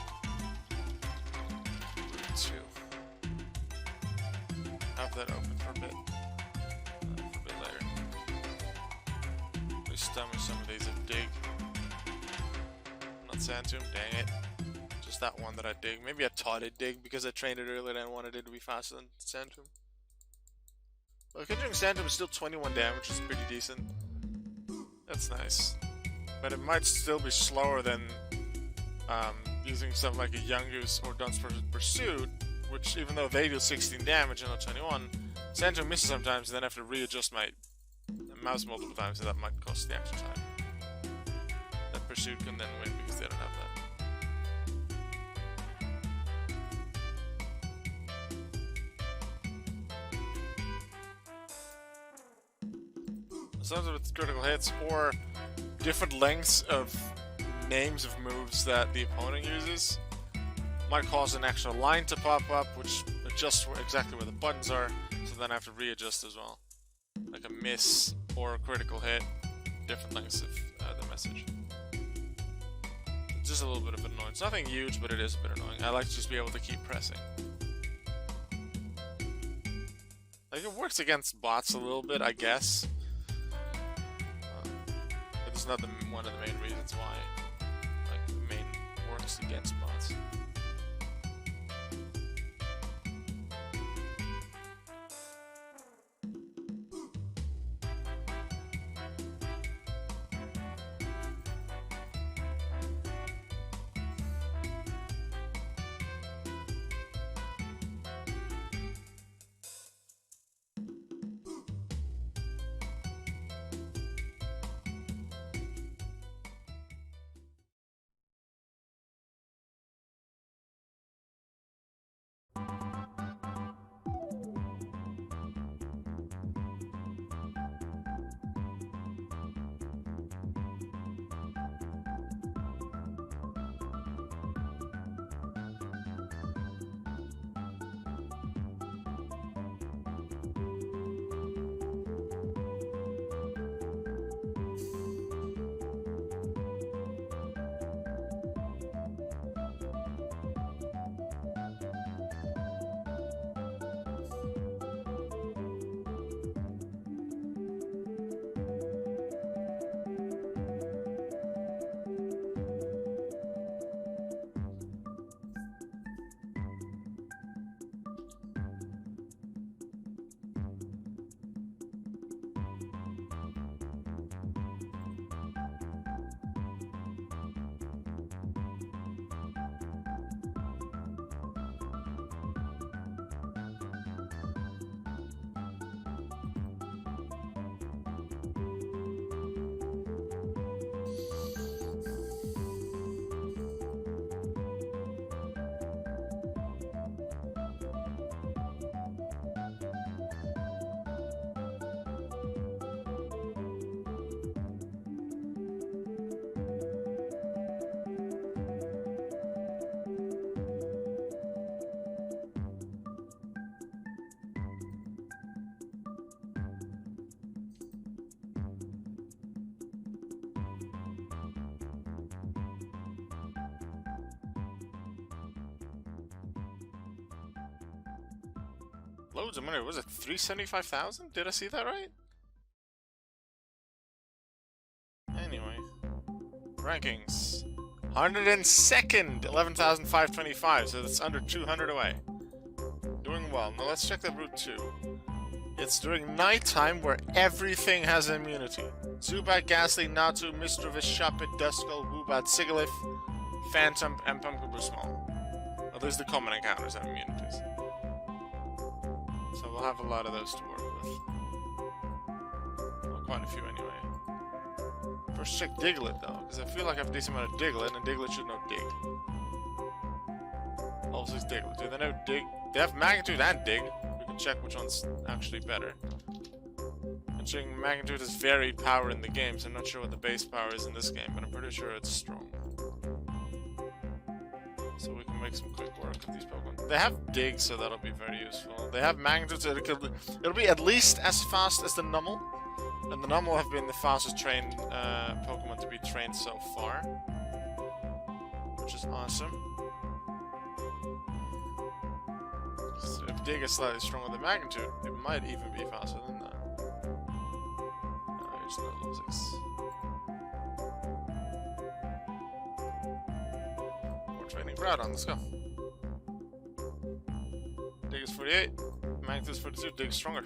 Route 2. Have that open for a bit. For a bit later. Please tell me some of these have Dig. Not Sand Tomb, dang it. Just that one that I Dig. Maybe I taught it Dig because I trained it earlier and I wanted it to be faster than Sand Tomb. Well, considering Sand Tomb is still 21 damage, which is pretty decent. That's nice. But it might still be slower than using something like a Yungoos or Dunsparce's Pursuit, which even though they do 16 damage and not 21, Sand Tomb misses sometimes and then I have to readjust my mouse multiple times, so that might cost the extra time. That Pursuit can then win because they don't have that. Sometimes with critical hits or different lengths of names of moves that the opponent uses might cause an extra line to pop up, which adjusts exactly where the buttons are, so then I have to readjust as well. Like a miss or a critical hit, different lengths of the message. It's just a little bit of annoyance. Nothing huge, but it is a bit annoying. I like to just be able to keep pressing. Like, it works against bots a little bit, I guess. But it's not one of the main reasons why, like, the main works against bots. Loads of money. Was it 375,000? Did I see that right? Anyway. Rankings. 102nd! 11,525, so that's under 200 away. Doing well. Now let's check that route 2. It's during nighttime where everything has immunity. Zubat, Ghastly, Natu, Mistrovis, Shuppet, Duskull, Woobat, Sigilyph, Phantom, and Pumpkaboo Small. At least the common encounters have immunities. So we'll have a lot of those to work with. Well, quite a few anyway. First check Diglett though, because I feel like I have a decent amount of Diglett, and Diglett should know Dig. Also it's Diglett. Do they know Dig? They have Magnitude and Dig. We can check which one's actually better. Considering Magnitude has varied power in the games, I'm not sure what the base power is in this game, but I'm pretty sure it's strong. So we can make some quick work with these Pokemon. They have Dig, so that'll be very useful. They have Magnitude, so it'll be at least as fast as the Numel. And the Numel have been the fastest trained Pokemon to be trained so far. Which is awesome. So if Dig is slightly stronger than Magnitude, it might even be faster than that. Here's level 6. Training Groudon, let's go. Dig is 48, Magnitude is 42, Dig is stronger.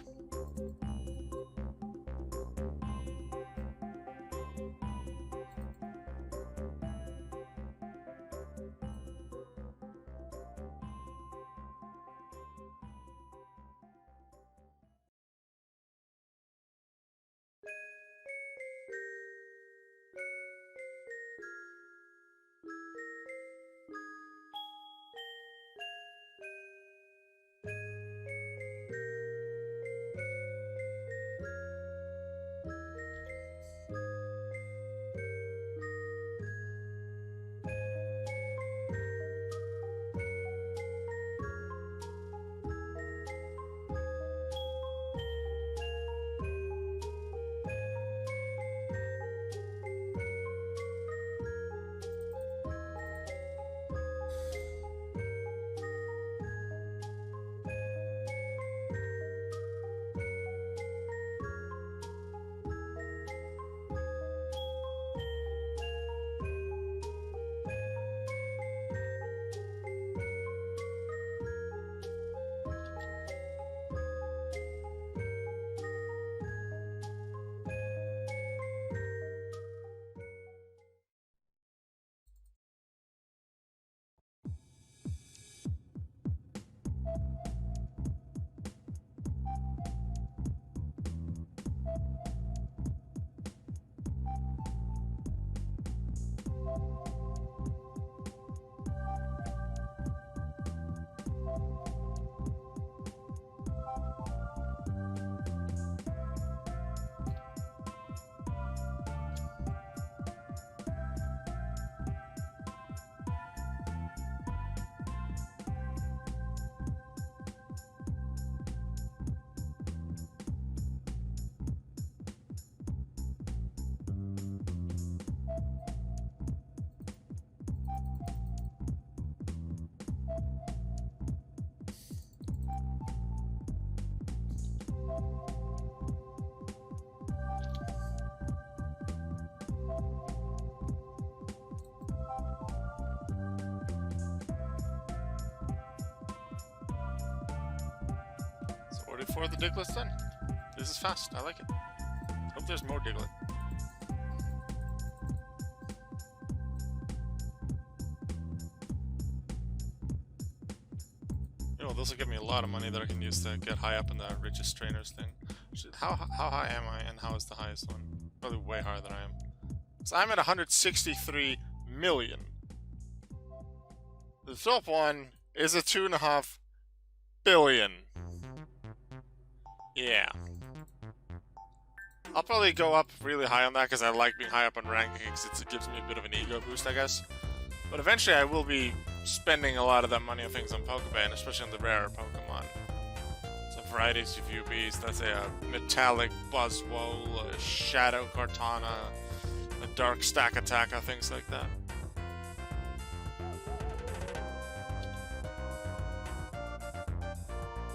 Ready for the Diglett then? This is fast, I like it. Hope there's more Diglett. Oh, this will give me a lot of money that I can use to get high up in the richest trainers thing. How high am I, and how is the highest one? Probably way higher than I am. So I'm at 163 million. The top one is a 2.5 billion. Yeah. I'll probably go up really high on that because I like being high up on ranking because it gives me a bit of an ego boost, I guess. But eventually I will be spending a lot of that money on things on Pokemon, especially on the rarer Pokemon. Some varieties of UBs, let's say a Metallic Buzzwole, a Shadow Cortana, a Dark Stack Attacker, things like that.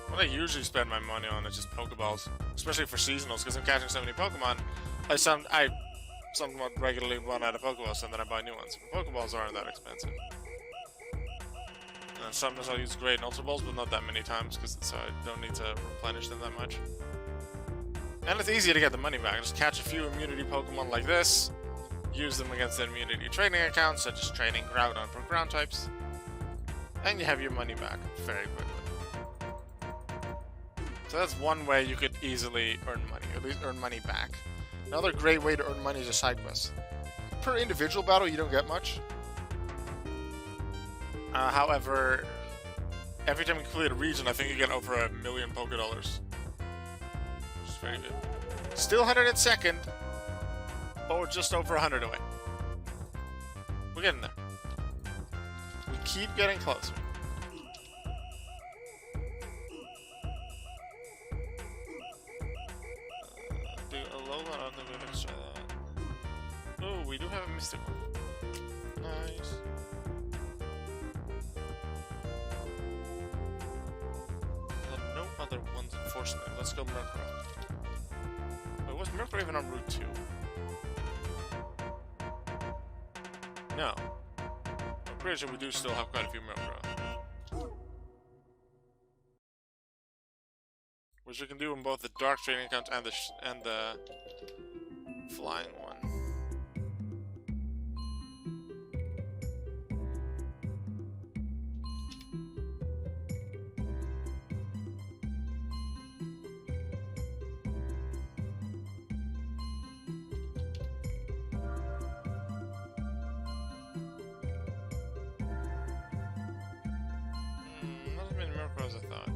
What I usually spend my money on is just Pokeballs, especially for seasonals, because I'm catching so many Pokemon. I somewhat regularly run out of Pokeballs, and then I buy new ones. Pokeballs aren't that expensive. And sometimes I'll use Great and Ultra Balls, but not that many times, because so I don't need to replenish them that much. And it's easy to get the money back. Just catch a few immunity Pokemon like this, use them against the immunity training accounts, such as training Groudon for ground types, and you have your money back very quickly. So that's one way you could easily earn money, or at least earn money back. Another great way to earn money is a side quest. Per individual battle, you don't get much. However, every time you complete a region, I think you get over 1 million Pokédollars. Which is very good. Still 102nd, but we're just over 100 away. We're getting there. We keep getting closer. Oh, we do have a mystic one. Nice. There are no other ones, unfortunately. Let's go Murkrow. Wait, was Murkrow even on Route 2? No. I'm pretty sure we do still have quite a few Murkrow. Which we can do in both the Dark Training account and the Flying one. Not as many Murkrows as I thought.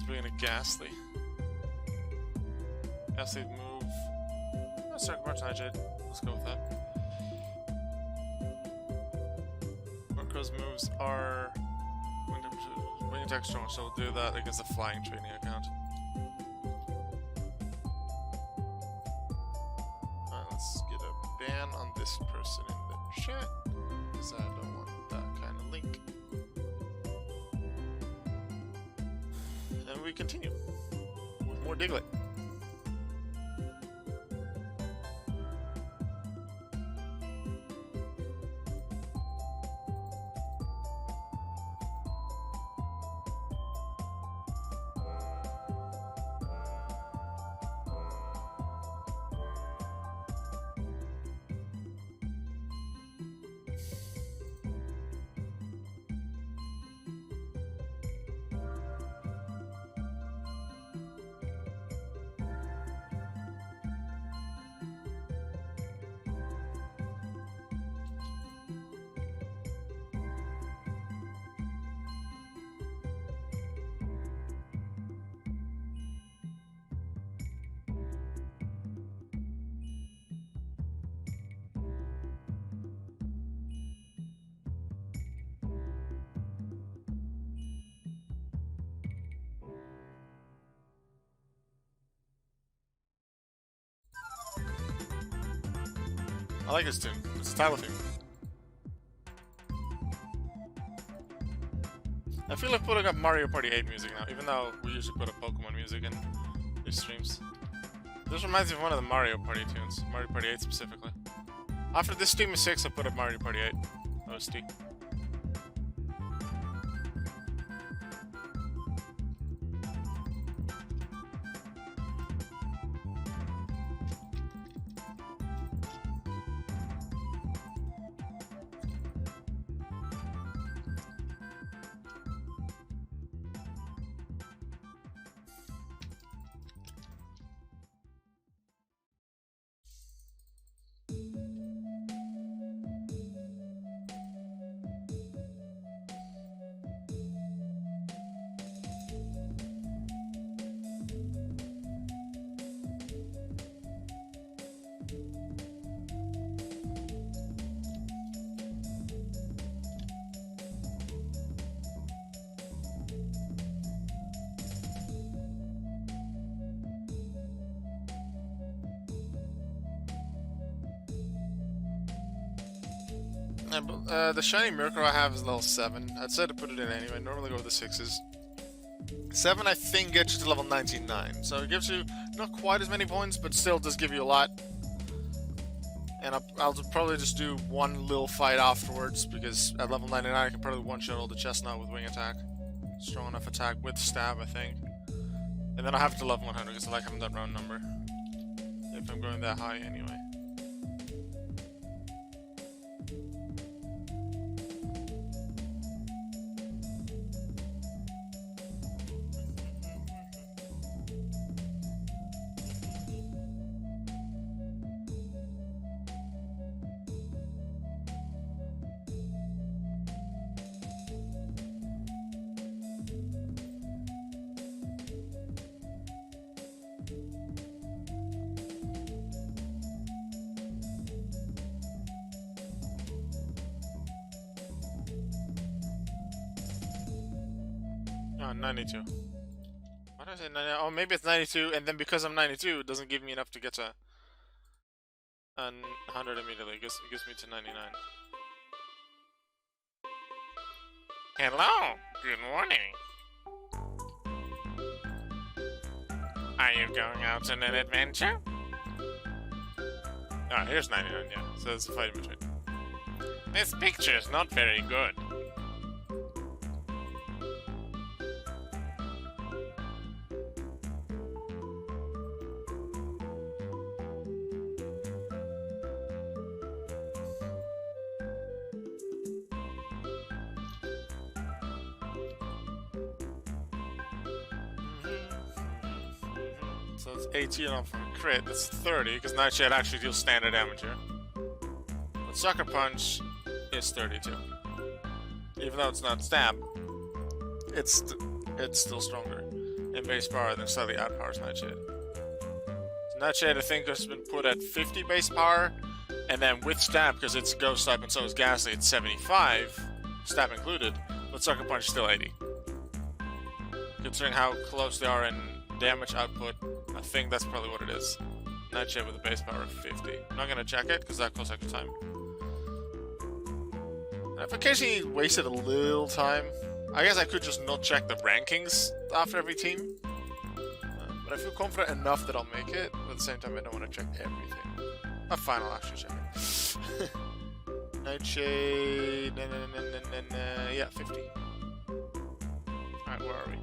Bring in a Ghastly. Ghastly move. Oh, Circle March Nightshade. Let's go with that. Murkrow's moves are wing attack strong, so we'll do that against the Flying Training account. Alright, let's get a ban on this person in the chat, because I don't want that kind of link. And we continue with more Diglett. I like this tune. It's a title theme. I feel like putting up Mario Party 8 music now, even though we usually put up Pokemon music in these streams. This reminds me of one of the Mario Party tunes, Mario Party 8 specifically. After this stream is 6, I'll put up Mario Party 8 OST. The shiny Miracle I have is level 7. I'd say to put it in anyway. Normally go with the 6s. 7, I think, gets you to level 99. So it gives you not quite as many points, but still does give you a lot. And I'll probably just do one little fight afterwards, because at level 99 I can probably one-shot all the chestnut with wing attack. Strong enough attack with stab, I think. And then I'll have to level 100, because I like having that round number. If I'm going that high anyway. Oh, 92. Why did I say 90? Oh, maybe it's 92, and then because I'm 92, it doesn't give me enough to get to 100 immediately. It gives me to 99. Hello! Good morning! Are you going out on an adventure? Oh, here's 99, yeah. So it's a fight in between. This picture is not very good. So it's 18 off of a crit, that's 30, because Nightshade actually deals standard damage here. But Sucker Punch is 32. Even though it's not stab, it's still stronger in base power than slightly outpowers Nightshade. So Nightshade, I think, has been put at 50 base power, and then with stab, because it's ghost type and so is Ghastly, it's 75, stab included, but Sucker Punch is still 80. Considering how close they are in damage output, I think that's probably what it is. Nightshade with a base power of 50. I'm not gonna check it, because that costs extra time. I've occasionally wasted a little time. I guess I could just not check the rankings after every team. But I feel confident enough that I'll make it, but at the same time I don't want to check everything. Fine, I'll actually check it. Nightshade... yeah, 50. Alright, where are we?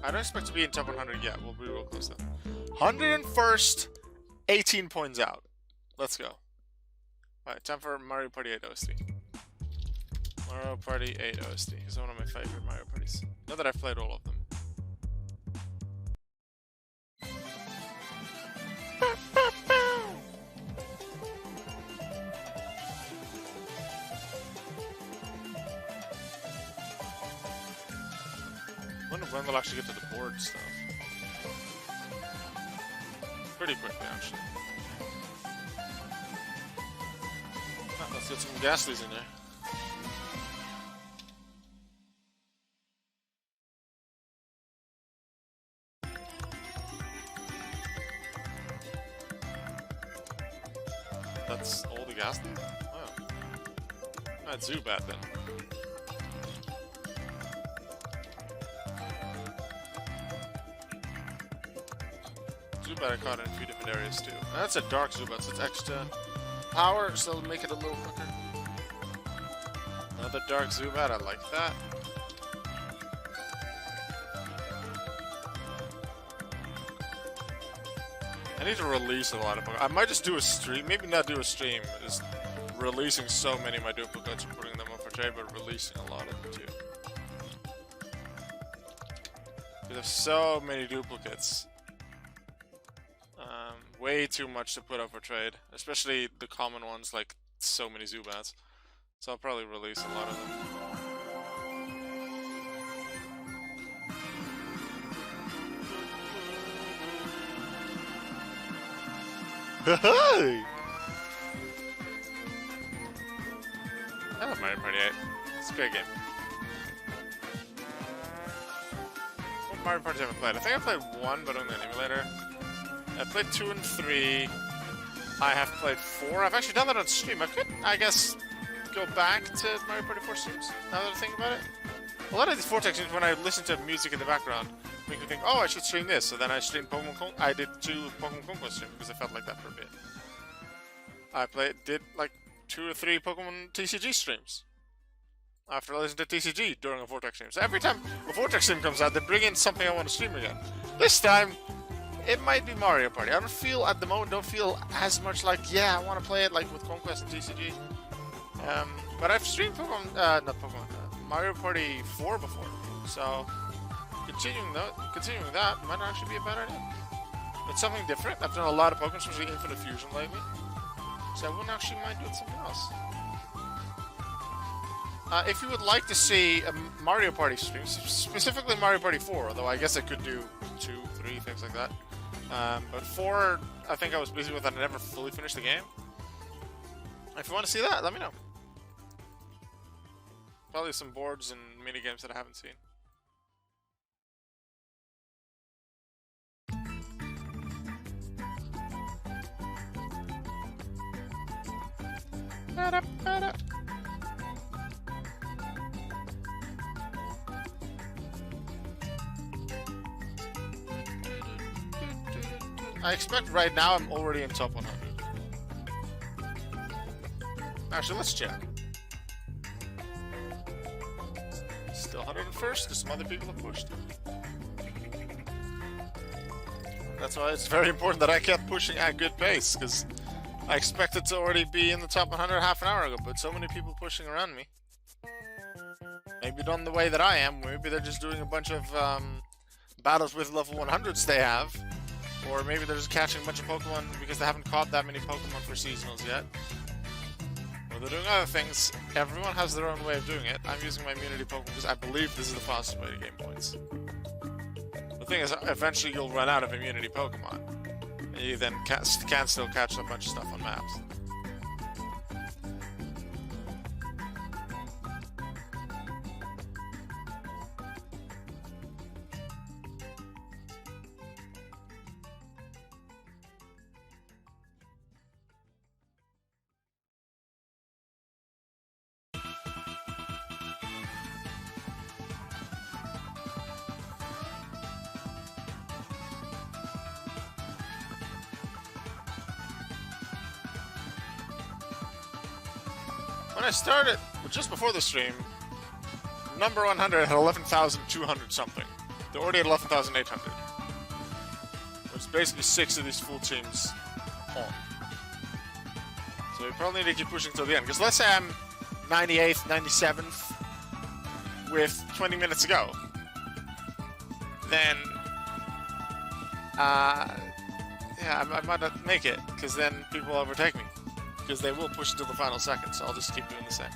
I don't expect to be in top 100 yet. We'll be real close though. 101st, 18 points out. Let's go. Alright, time for Mario Party 8 OST. Mario Party 8 OST is one of my favorite Mario Parties. Not that I've played all of them. I wonder when we'll actually get to the board stuff. Pretty quickly, actually. Ah, let's get some Ghastlies in there. That's all the Ghastly? Wow. That's Zubat then. Zubat I caught in a few different areas too. That's a dark Zubat, so it's extra power, so it'll make it a little quicker. Another dark Zubat, I like that. I need to release a lot of Pokemon. I might just do a stream, maybe not do a stream, just releasing so many of my duplicates and putting them up for trade, but releasing a lot of them too. There's so many duplicates. Way too much to put up for trade, especially the common ones like so many Zubats. So I'll probably release a lot of them. Hey! I love Mario Party 8. It's a great game. What Mario Party have I played? I think I played 1, but only on emulator. I played 2 and 3. I have played 4. I've actually done that on stream. I could, I guess, go back to Mario Party 4 streams, now that I think about it. A lot of these Vortex streams, when I listen to music in the background, make me think, oh, I should stream this. So then I streamed I did 2 Pokemon Conquest streams because I felt like that for a bit. I did like 2 or 3 Pokemon TCG streams after I listened to TCG during a Vortex stream. So every time a Vortex stream comes out, they bring in something I want to stream again. This time, it might be Mario Party. I don't feel, at the moment, as much like, yeah, I want to play it like with Conquest and TCG. But I've streamed Mario Party 4 before. So, continuing that might actually be a bad idea. It's something different. I've done a lot of Pokemon, especially Infinite Fusion lately. So I wouldn't actually mind doing something else. If you would like to see a Mario Party stream, specifically Mario Party 4, although I guess I could do 2, 3, things like that. But 4, I think I was busy with, and I never fully finished the game. If you want to see that, let me know. Probably some boards and mini games that I haven't seen. I expect right now I'm already in top 100. Actually, let's check. Still 101st, because some other people have pushed. That's why it's very important that I kept pushing at good pace, because I expected to already be in the top 100 half an hour ago, but so many people pushing around me. Maybe not the way that I am, maybe they're just doing a bunch of battles with level 100s they have. Or maybe they're just catching a bunch of Pokemon because they haven't caught that many Pokemon for seasonals yet. Or they're doing other things. Everyone has their own way of doing it. I'm using my immunity Pokemon because I believe this is the fastest way to gain points. The thing is, eventually you'll run out of immunity Pokemon. And you then can still catch a bunch of stuff on maps. When I started, just before the stream, number 100 had 11,200 something. They're already at 11,800. Which is basically 6 of these full teams on. So we probably need to keep pushing till the end. Because let's say I'm 98th, 97th with 20 minutes to go. Then, yeah, I might not make it. Because then people will overtake me. Because they will push until the final second, so I'll just keep doing the same.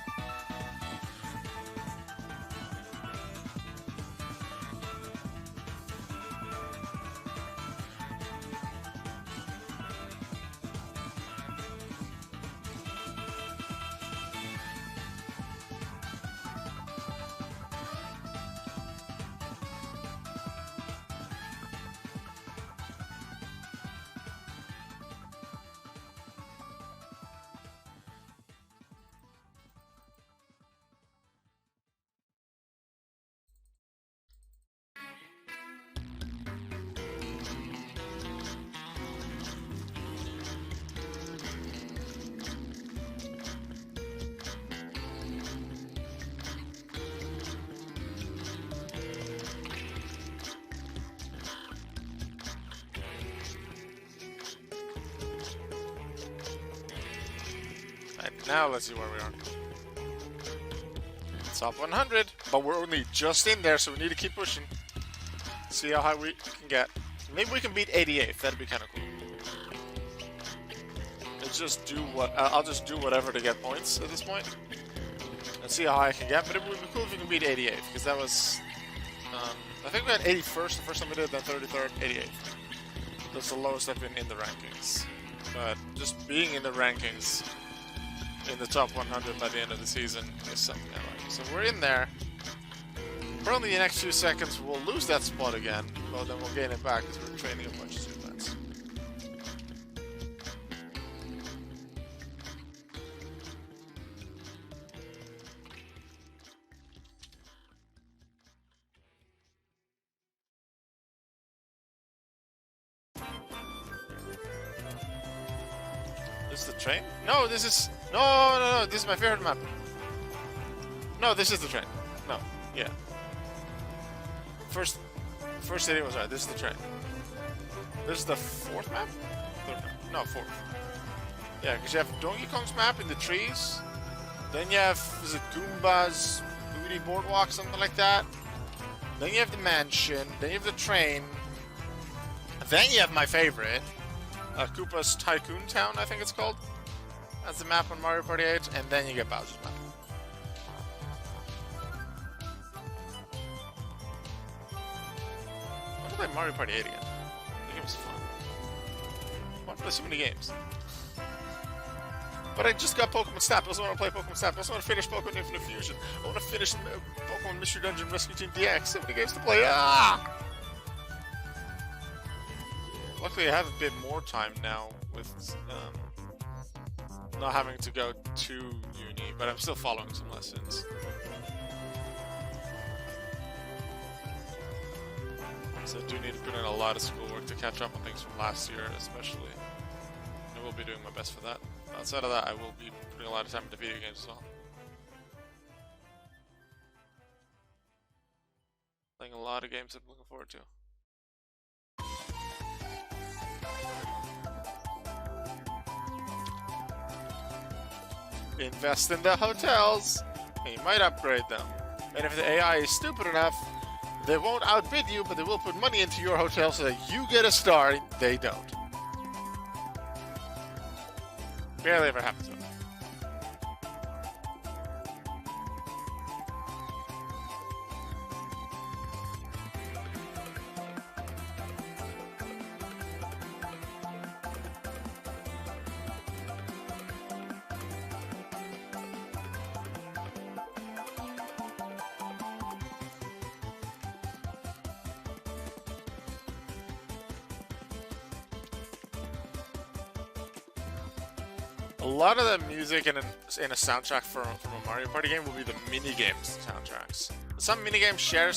Now let's see where we are. Top 100, but we're only just in there, so we need to keep pushing. See how high we can get. Maybe we can beat 88th. That'd be kind of cool. Let's just do what I'll just do whatever to get points at this point. And see how high I can get. But it would be cool if we can beat 88th, because that was I think we had 81st the first time we did it, then 33rd, 88th. That's the lowest I've been in the rankings. But just being in the rankings in the top 100 by the end of the season is something I like. So we're in there. Probably the next few seconds we'll lose that spot again, but then we'll gain it back because we're training a bunch of students. This is the train? No, this is... No, this is my favorite map. No, this is the train. No, yeah. First city was right. This is the train. This is the fourth map? Third map. No, fourth. Yeah, because you have Donkey Kong's map in the trees. Then you have, is it Goomba's Booty Boardwalk, something like that. Then you have the mansion. Then you have the train. Then you have my favorite, Koopa's Tycoon Town, I think it's called. That's the map on Mario Party 8. And then you get Bowser's map. I want to play Mario Party 8 again. The game was fun. I want to play so many games. But I just got Pokemon Snap. I also want to play Pokemon Snap. I also want to finish Pokemon Infinite Fusion. I want to finish Pokemon Mystery Dungeon Rescue Team DX. So many games to play. Ah! Luckily, I have a bit more time now with not having to go to uni, but I'm still following some lessons. So I do need to put in a lot of schoolwork to catch up on things from last year, especially. I will be doing my best for that. Outside of that, I will be putting a lot of time into video games as well. Playing a lot of games I'm looking forward to. Invest in the hotels, and you might upgrade them. And if the AI is stupid enough, they won't outbid you, but they will put money into your hotel so that you get a star, they don't. Barely ever happens. A lot of the music in a soundtrack from a Mario Party game will be the mini-games soundtracks. Some mini-games share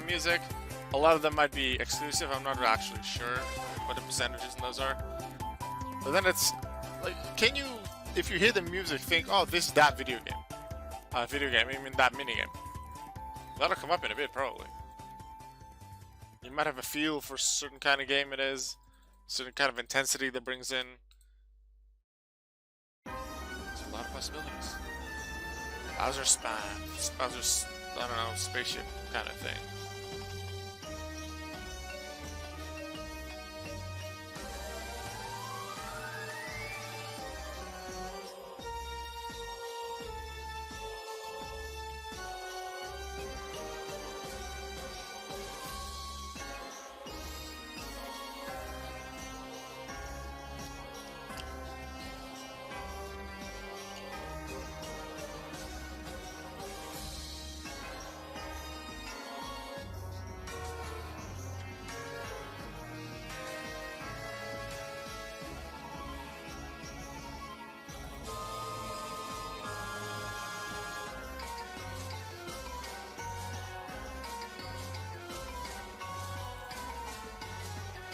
music. A lot of them might be exclusive. I'm not actually sure what the percentages in those are. But then it's like, can you, if you hear the music, think, oh, this is that video game. I mean that mini-game. That'll come up in a bit, probably. You might have a feel for a certain kind of game it is, certain kind of intensity that brings in. There's a lot of possibilities. Bowser's, I don't know, spaceship kind of thing.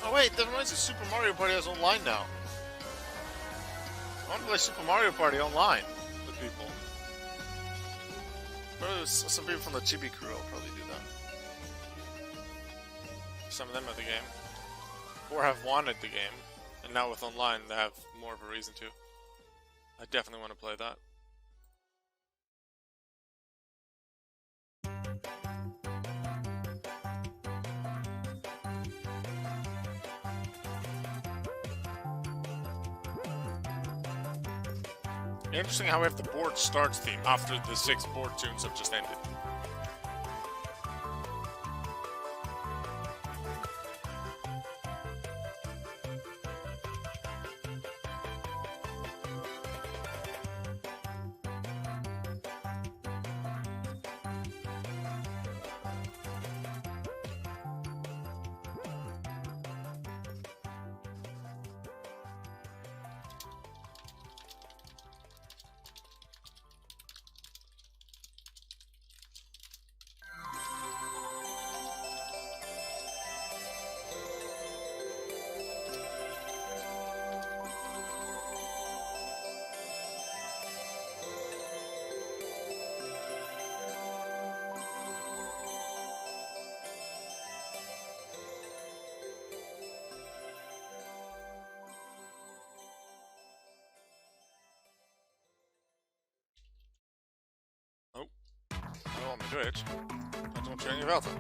Oh wait, that reminds me, Super Mario Party is online now. I want to play Super Mario Party online with people. Probably some people from the Chibi crew will probably do that. Some of them have the game. Or have wanted the game. And now with online, they have more of a reason to. I definitely want to play that. Interesting how we have the board starts theme after the 6 board tunes have just ended. Twitch. I don't care any about them.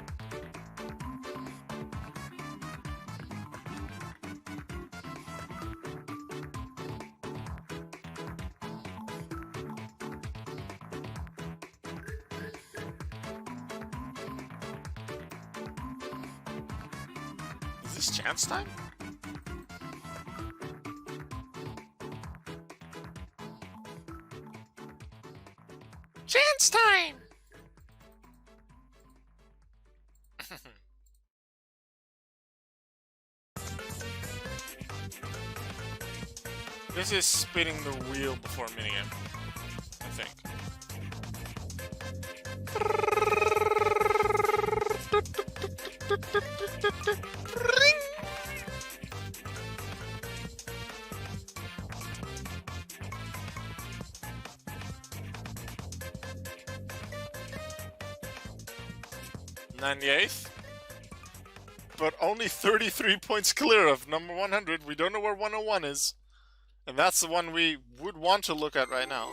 Is this chance time? Chance time! This is spinning the wheel before minigame, I think. 98th, but only 33 points clear of number 100. We don't know where 101 is, and that's the one we would want to look at right now.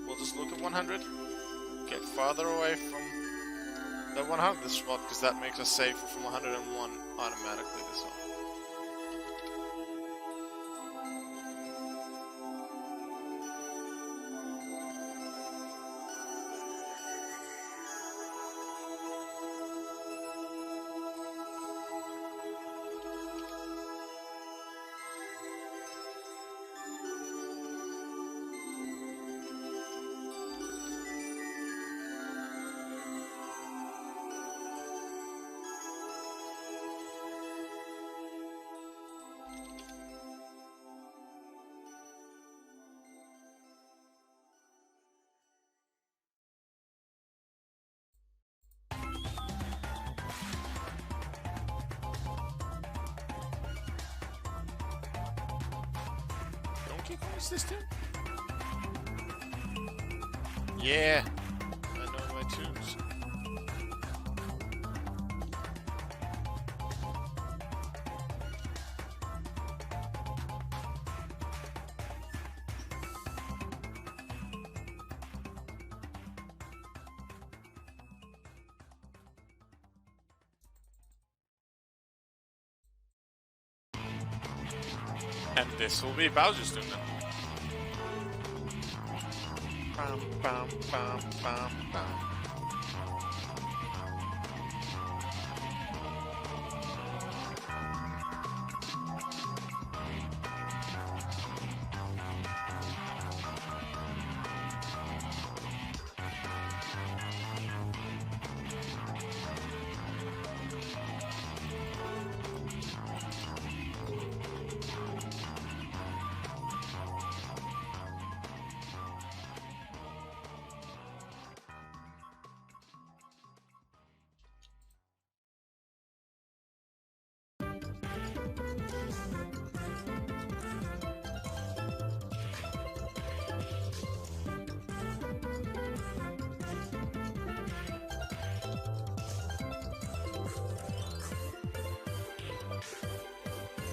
We'll just look at 100. Get farther away from the 100 spot, because that makes us safer from 101 automatically this one. What's this tune? Yeah, I know my tunes. And this will be Bowser's tune then. Bum, bum, bum, bum, bum.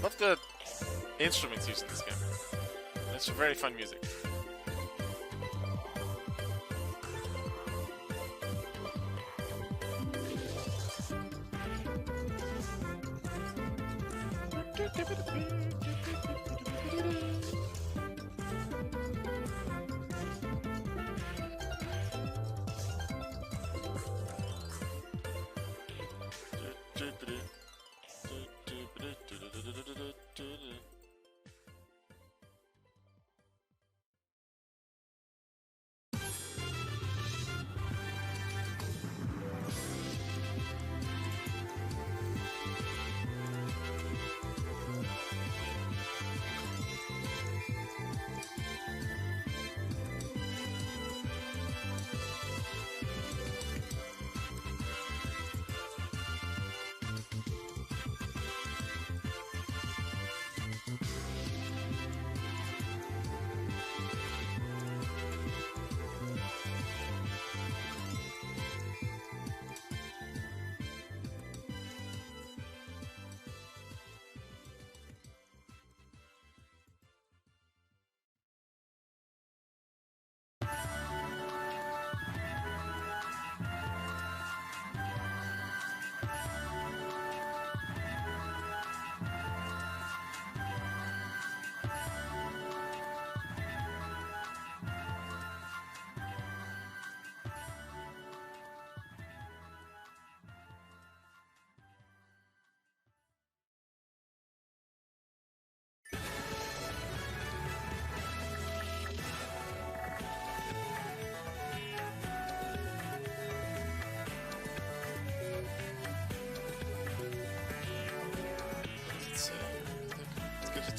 Love the instruments used in this game. It's very fun music.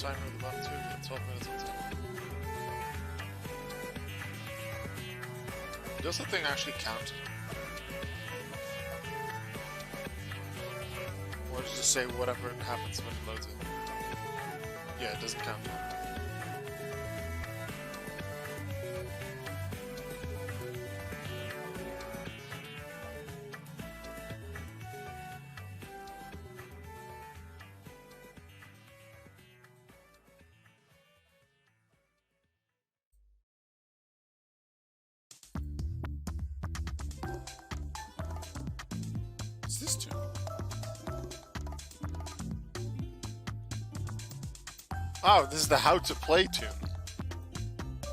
timer at the bottom too. We got 12 minutes on time. Does the thing actually count? Or does it say whatever happens when it loads it? Yeah, it doesn't count. What's this tune? Oh, this is the how to play tune.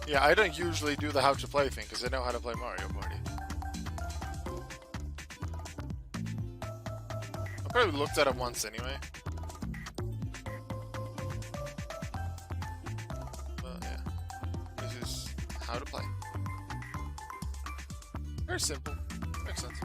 Yeah, I don't usually do the how to play thing because I know how to play Mario Party. I probably looked at it once anyway. But yeah, this is how to play. Very simple. Makes sense.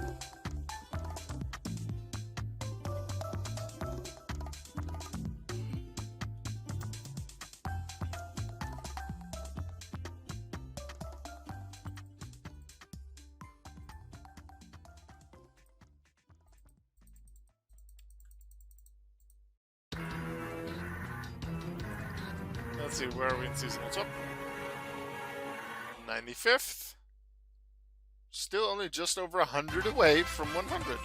Let's see, where are we in season? What's up? 95th. Still only just over 100 away from 100.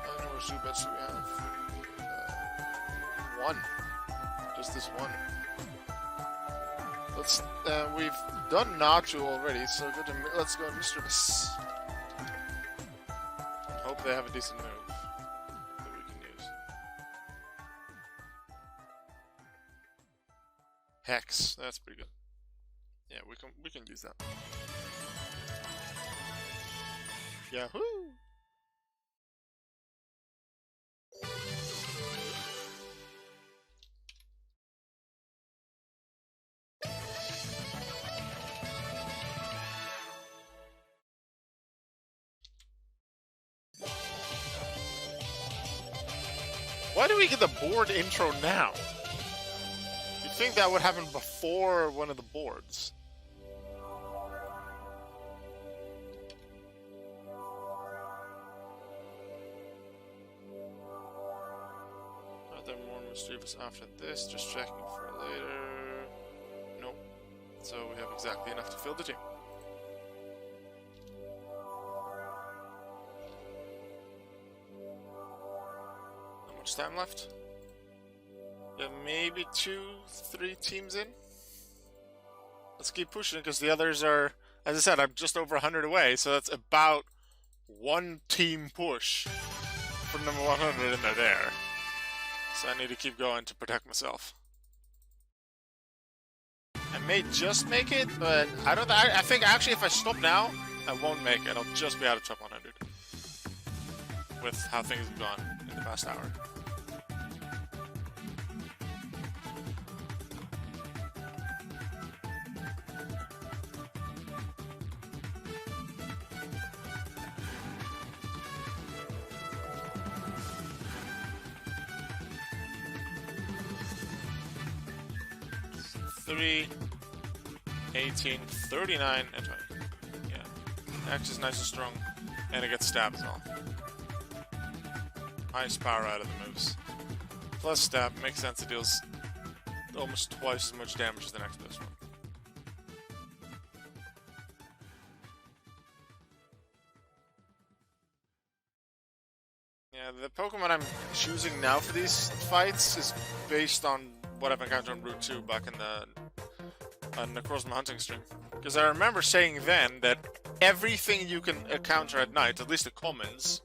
How many more Zubats do we have? One. Just this one. Let's. We've done Nacho already, so let's go Mr. Miss. Hope they have a decent move that we can use. Hex, that's pretty good. Yeah, we can use that. Yahoo! Why do we get the board intro now? You'd think that would happen before one of the boards. Are there more mischievous after this? Just checking for later. Nope. So we have exactly enough to fill the team. Much time left? Yeah, maybe 2-3 teams in. Let's keep pushing because the others are, as I said, I'm just over 100 away, so that's about one team push for number 100 and they're there. So I need to keep going to protect myself. I may just make it, but I think actually if I stop now, I won't make it. I'll just be out of top 100 with how things have gone in the past hour. Three, 18, 39, and 20. Yeah. Axe is nice and strong, and it gets stab as well. Highest power out of the moves. Plus stab, makes sense, it deals almost twice as much damage as the next best one. Yeah, the Pokemon I'm choosing now for these fights is based on what I've encountered on Route 2 back in the Necrozma hunting stream. Because I remember saying then that everything you can encounter at night, at least the commons,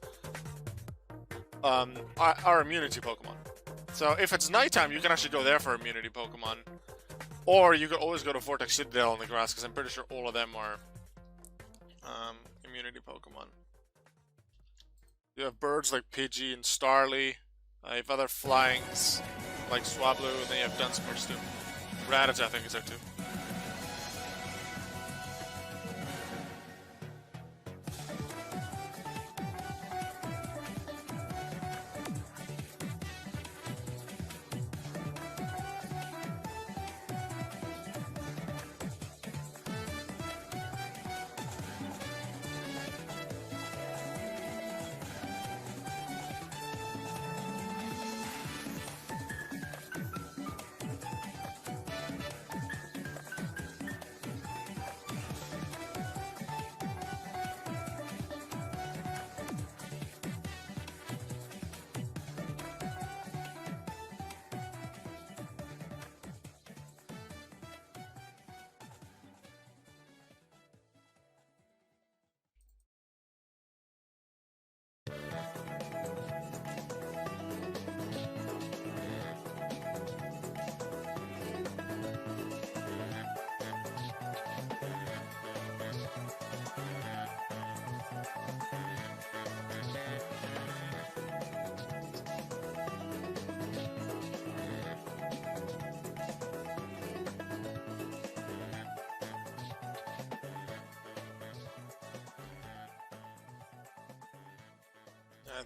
are immunity Pokemon. So if it's nighttime, you can actually go there for immunity Pokemon. Or you could always go to Vortex Citadel in the grass, because I'm pretty sure all of them are immunity Pokemon. You have birds like Pidgey and Starly. You have other flyings like Swablu, and then you have Dunsparce too. Raditz, I think, is there too.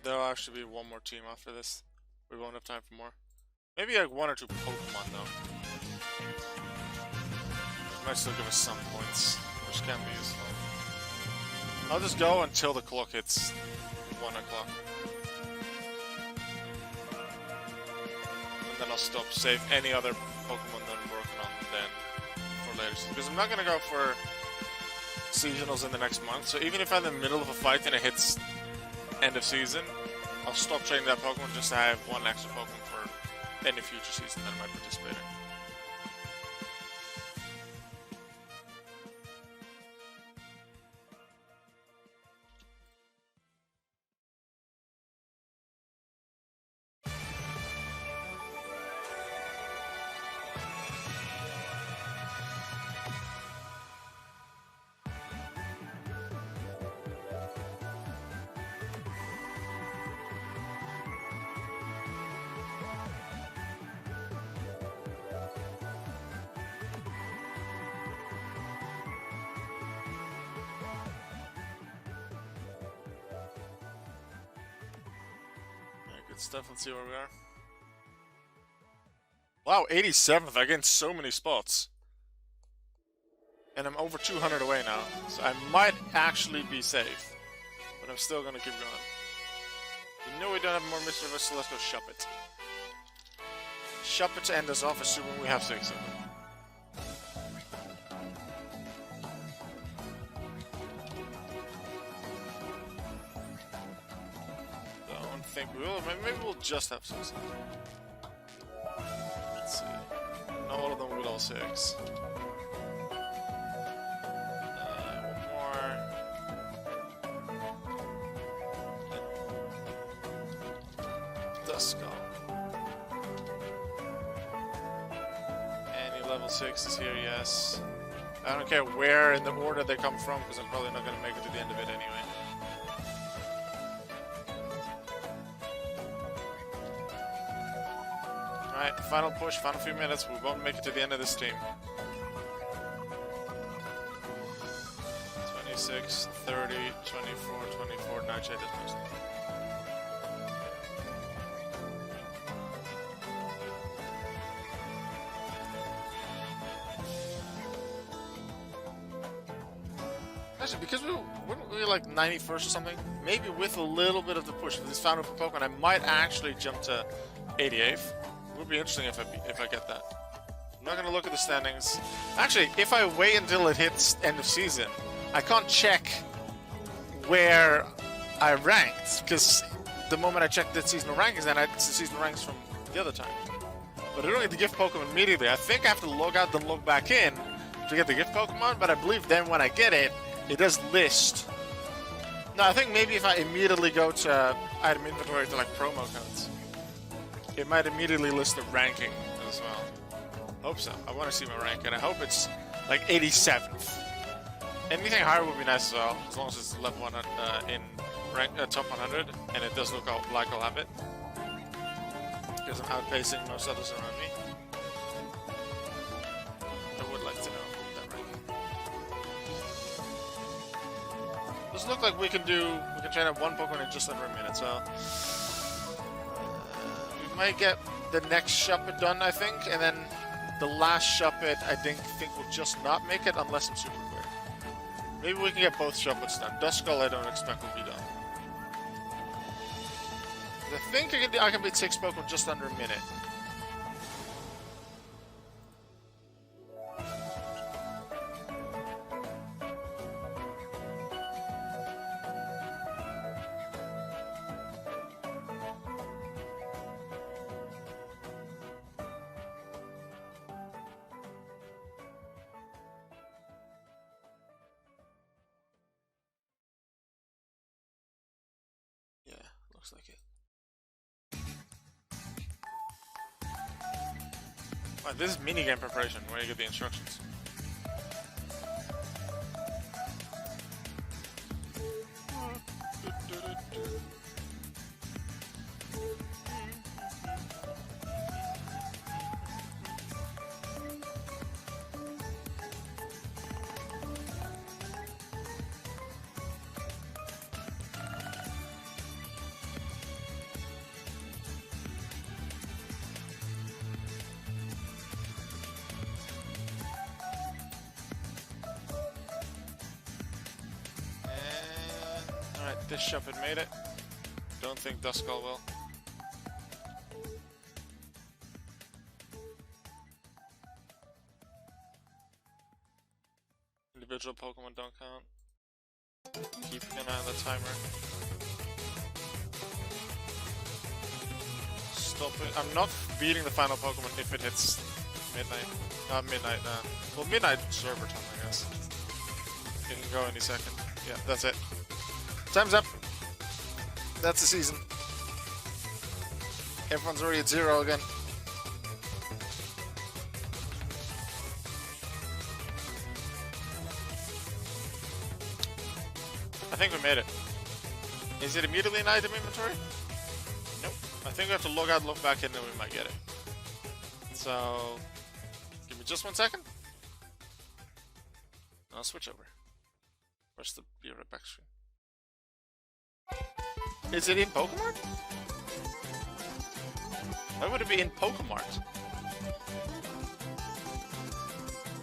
There'll actually be one more team after this. We won't have time for more. Maybe like 1 or 2 Pokemon though. Might still give us some points, which can be useful. I'll just go until the clock hits 1 o'clock. And then I'll stop, save any other Pokemon that I'm working on then for later. Because I'm not gonna go for seasonals in the next month, so even if I'm in the middle of a fight and it hits end of season, I'll stop training that Pokemon just to have 1 extra Pokemon for any future season that I might participate in. Good stuff, let's see where we are. Wow, 87th, I gained so many spots. And I'm over 200 away now, so I might actually be safe. But I'm still gonna keep going. You know we don't have more Mr. so let's go shop it. Shop it to end us off, assuming we have 6 of them. I think we will. Maybe we'll just have 6. Let's see. Not all of them with all 6. One more. Duskull. Any level 6 is here, yes. I don't care where in the order they come from, because I'm probably not going to make it to the end of it anyway. Alright, final push, final few minutes. We won't make it to the end of this team. 26, 30, 24, 24, Nightshade is posted. Actually, because weren't we like 91st or something? Maybe with a little bit of the push with this final Pokemon, I might actually jump to 88th. Would be interesting if I get that. I'm not gonna look at the standings. Actually, if I wait until it hits end of season, I can't check where I ranked, because the moment I check the seasonal rankings, then it's the seasonal ranks from the other time. But I don't get the gift Pokemon immediately. I think I have to log out then log back in to get the gift Pokemon, but I believe then when I get it, it does list. No, I think maybe if I immediately go to item inventory to like promo codes, it might immediately list the ranking as well. Hope so. I want to see my rank, and I hope it's like 87th. Anything higher would be nice as well, as long as it's level 1 in rank, top 100, and it does look like I'll have it. Because I'm outpacing most others around me. Does look like we can train up one Pokemon in just under a minute, so we might get the next Shuppet done, I think, and then the last Shuppet I think will just not make it unless I'm super quick. Maybe we can get both Shuppets done. Duskull I don't expect will be done. I think I can beat 6 Pokemon just under a minute. Yeah, looks like it. Wow, this is minigame preparation, where you get the instructions. Alright, this Shuppet made it. Don't think Duskull will. Individual Pokemon don't count. Keeping an eye on the timer. Stopping. I'm not beating the final Pokemon if it hits midnight. Not midnight, well, midnight server time, I guess. It can go any second. Yeah, that's it. Time's up. That's the season. Everyone's already at 0 again. I think we made it. Is it immediately in item inventory? Nope. I think we have to log out, log back in, and we might get it. So, give me just 1 second. I'll switch over. Where's the be right back screen? Is it in Pokemon? Why would it be in Pokemart?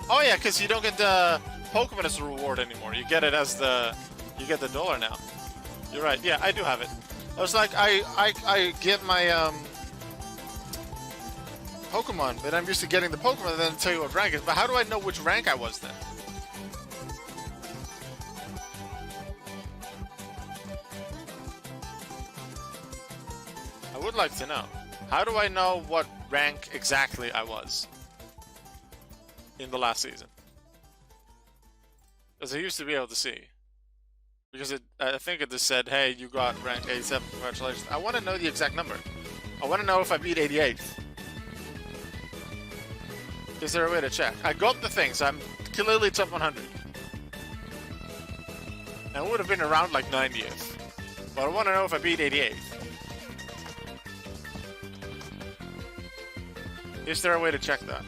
Oh yeah, because you don't get the Pokemon as a reward anymore. You get it as the... You get the dollar now. You're right. Yeah, I do have it. I was like, I get my Pokemon, but I'm used to getting the Pokemon and then tell you what rank it is. But how do I know which rank I was then? I would like to know. How do I know what rank exactly I was in the last season? Because I used to be able to see. Because I think it just said, hey, you got rank 87, congratulations. I want to know the exact number. I want to know if I beat 88. Is there a way to check? I got the things. I'm clearly top 100. And I would have been around like 90th. But I want to know if I beat 88. Is there a way to check that?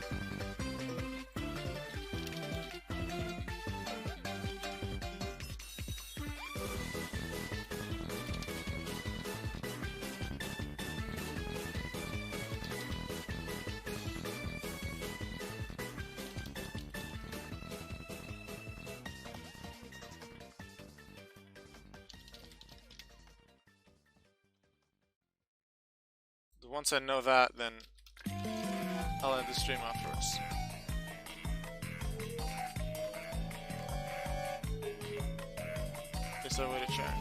Once I know that, then I'll end the stream afterwards. Is there a way to check?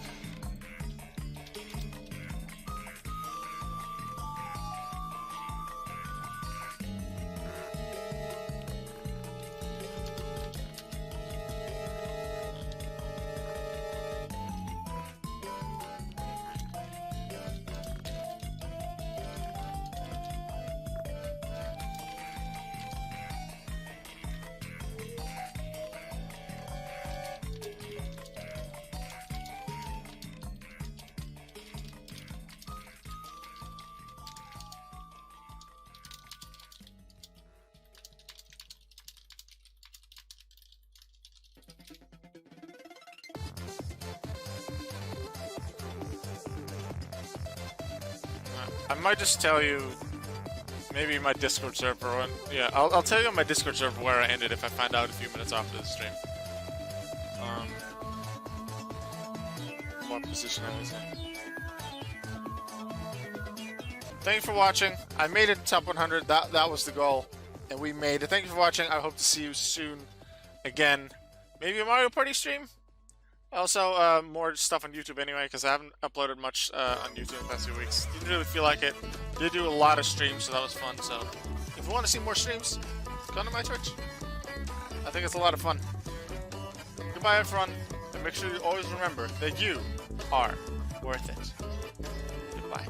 I might just tell you, maybe my Discord server. Yeah, I'll tell you on my Discord server where I ended if I find out a few minutes after the stream. What position I was in. Thank you for watching. I made it top 100. That was the goal, and we made it. Thank you for watching. I hope to see you soon again. Maybe a Mario Party stream. Also, more stuff on YouTube anyway, because I haven't uploaded much on YouTube the past few weeks. Didn't really feel like it. Did do a lot of streams, so that was fun. So, if you want to see more streams, come to my Twitch. I think it's a lot of fun. Goodbye, everyone, and make sure you always remember that you are worth it. Goodbye.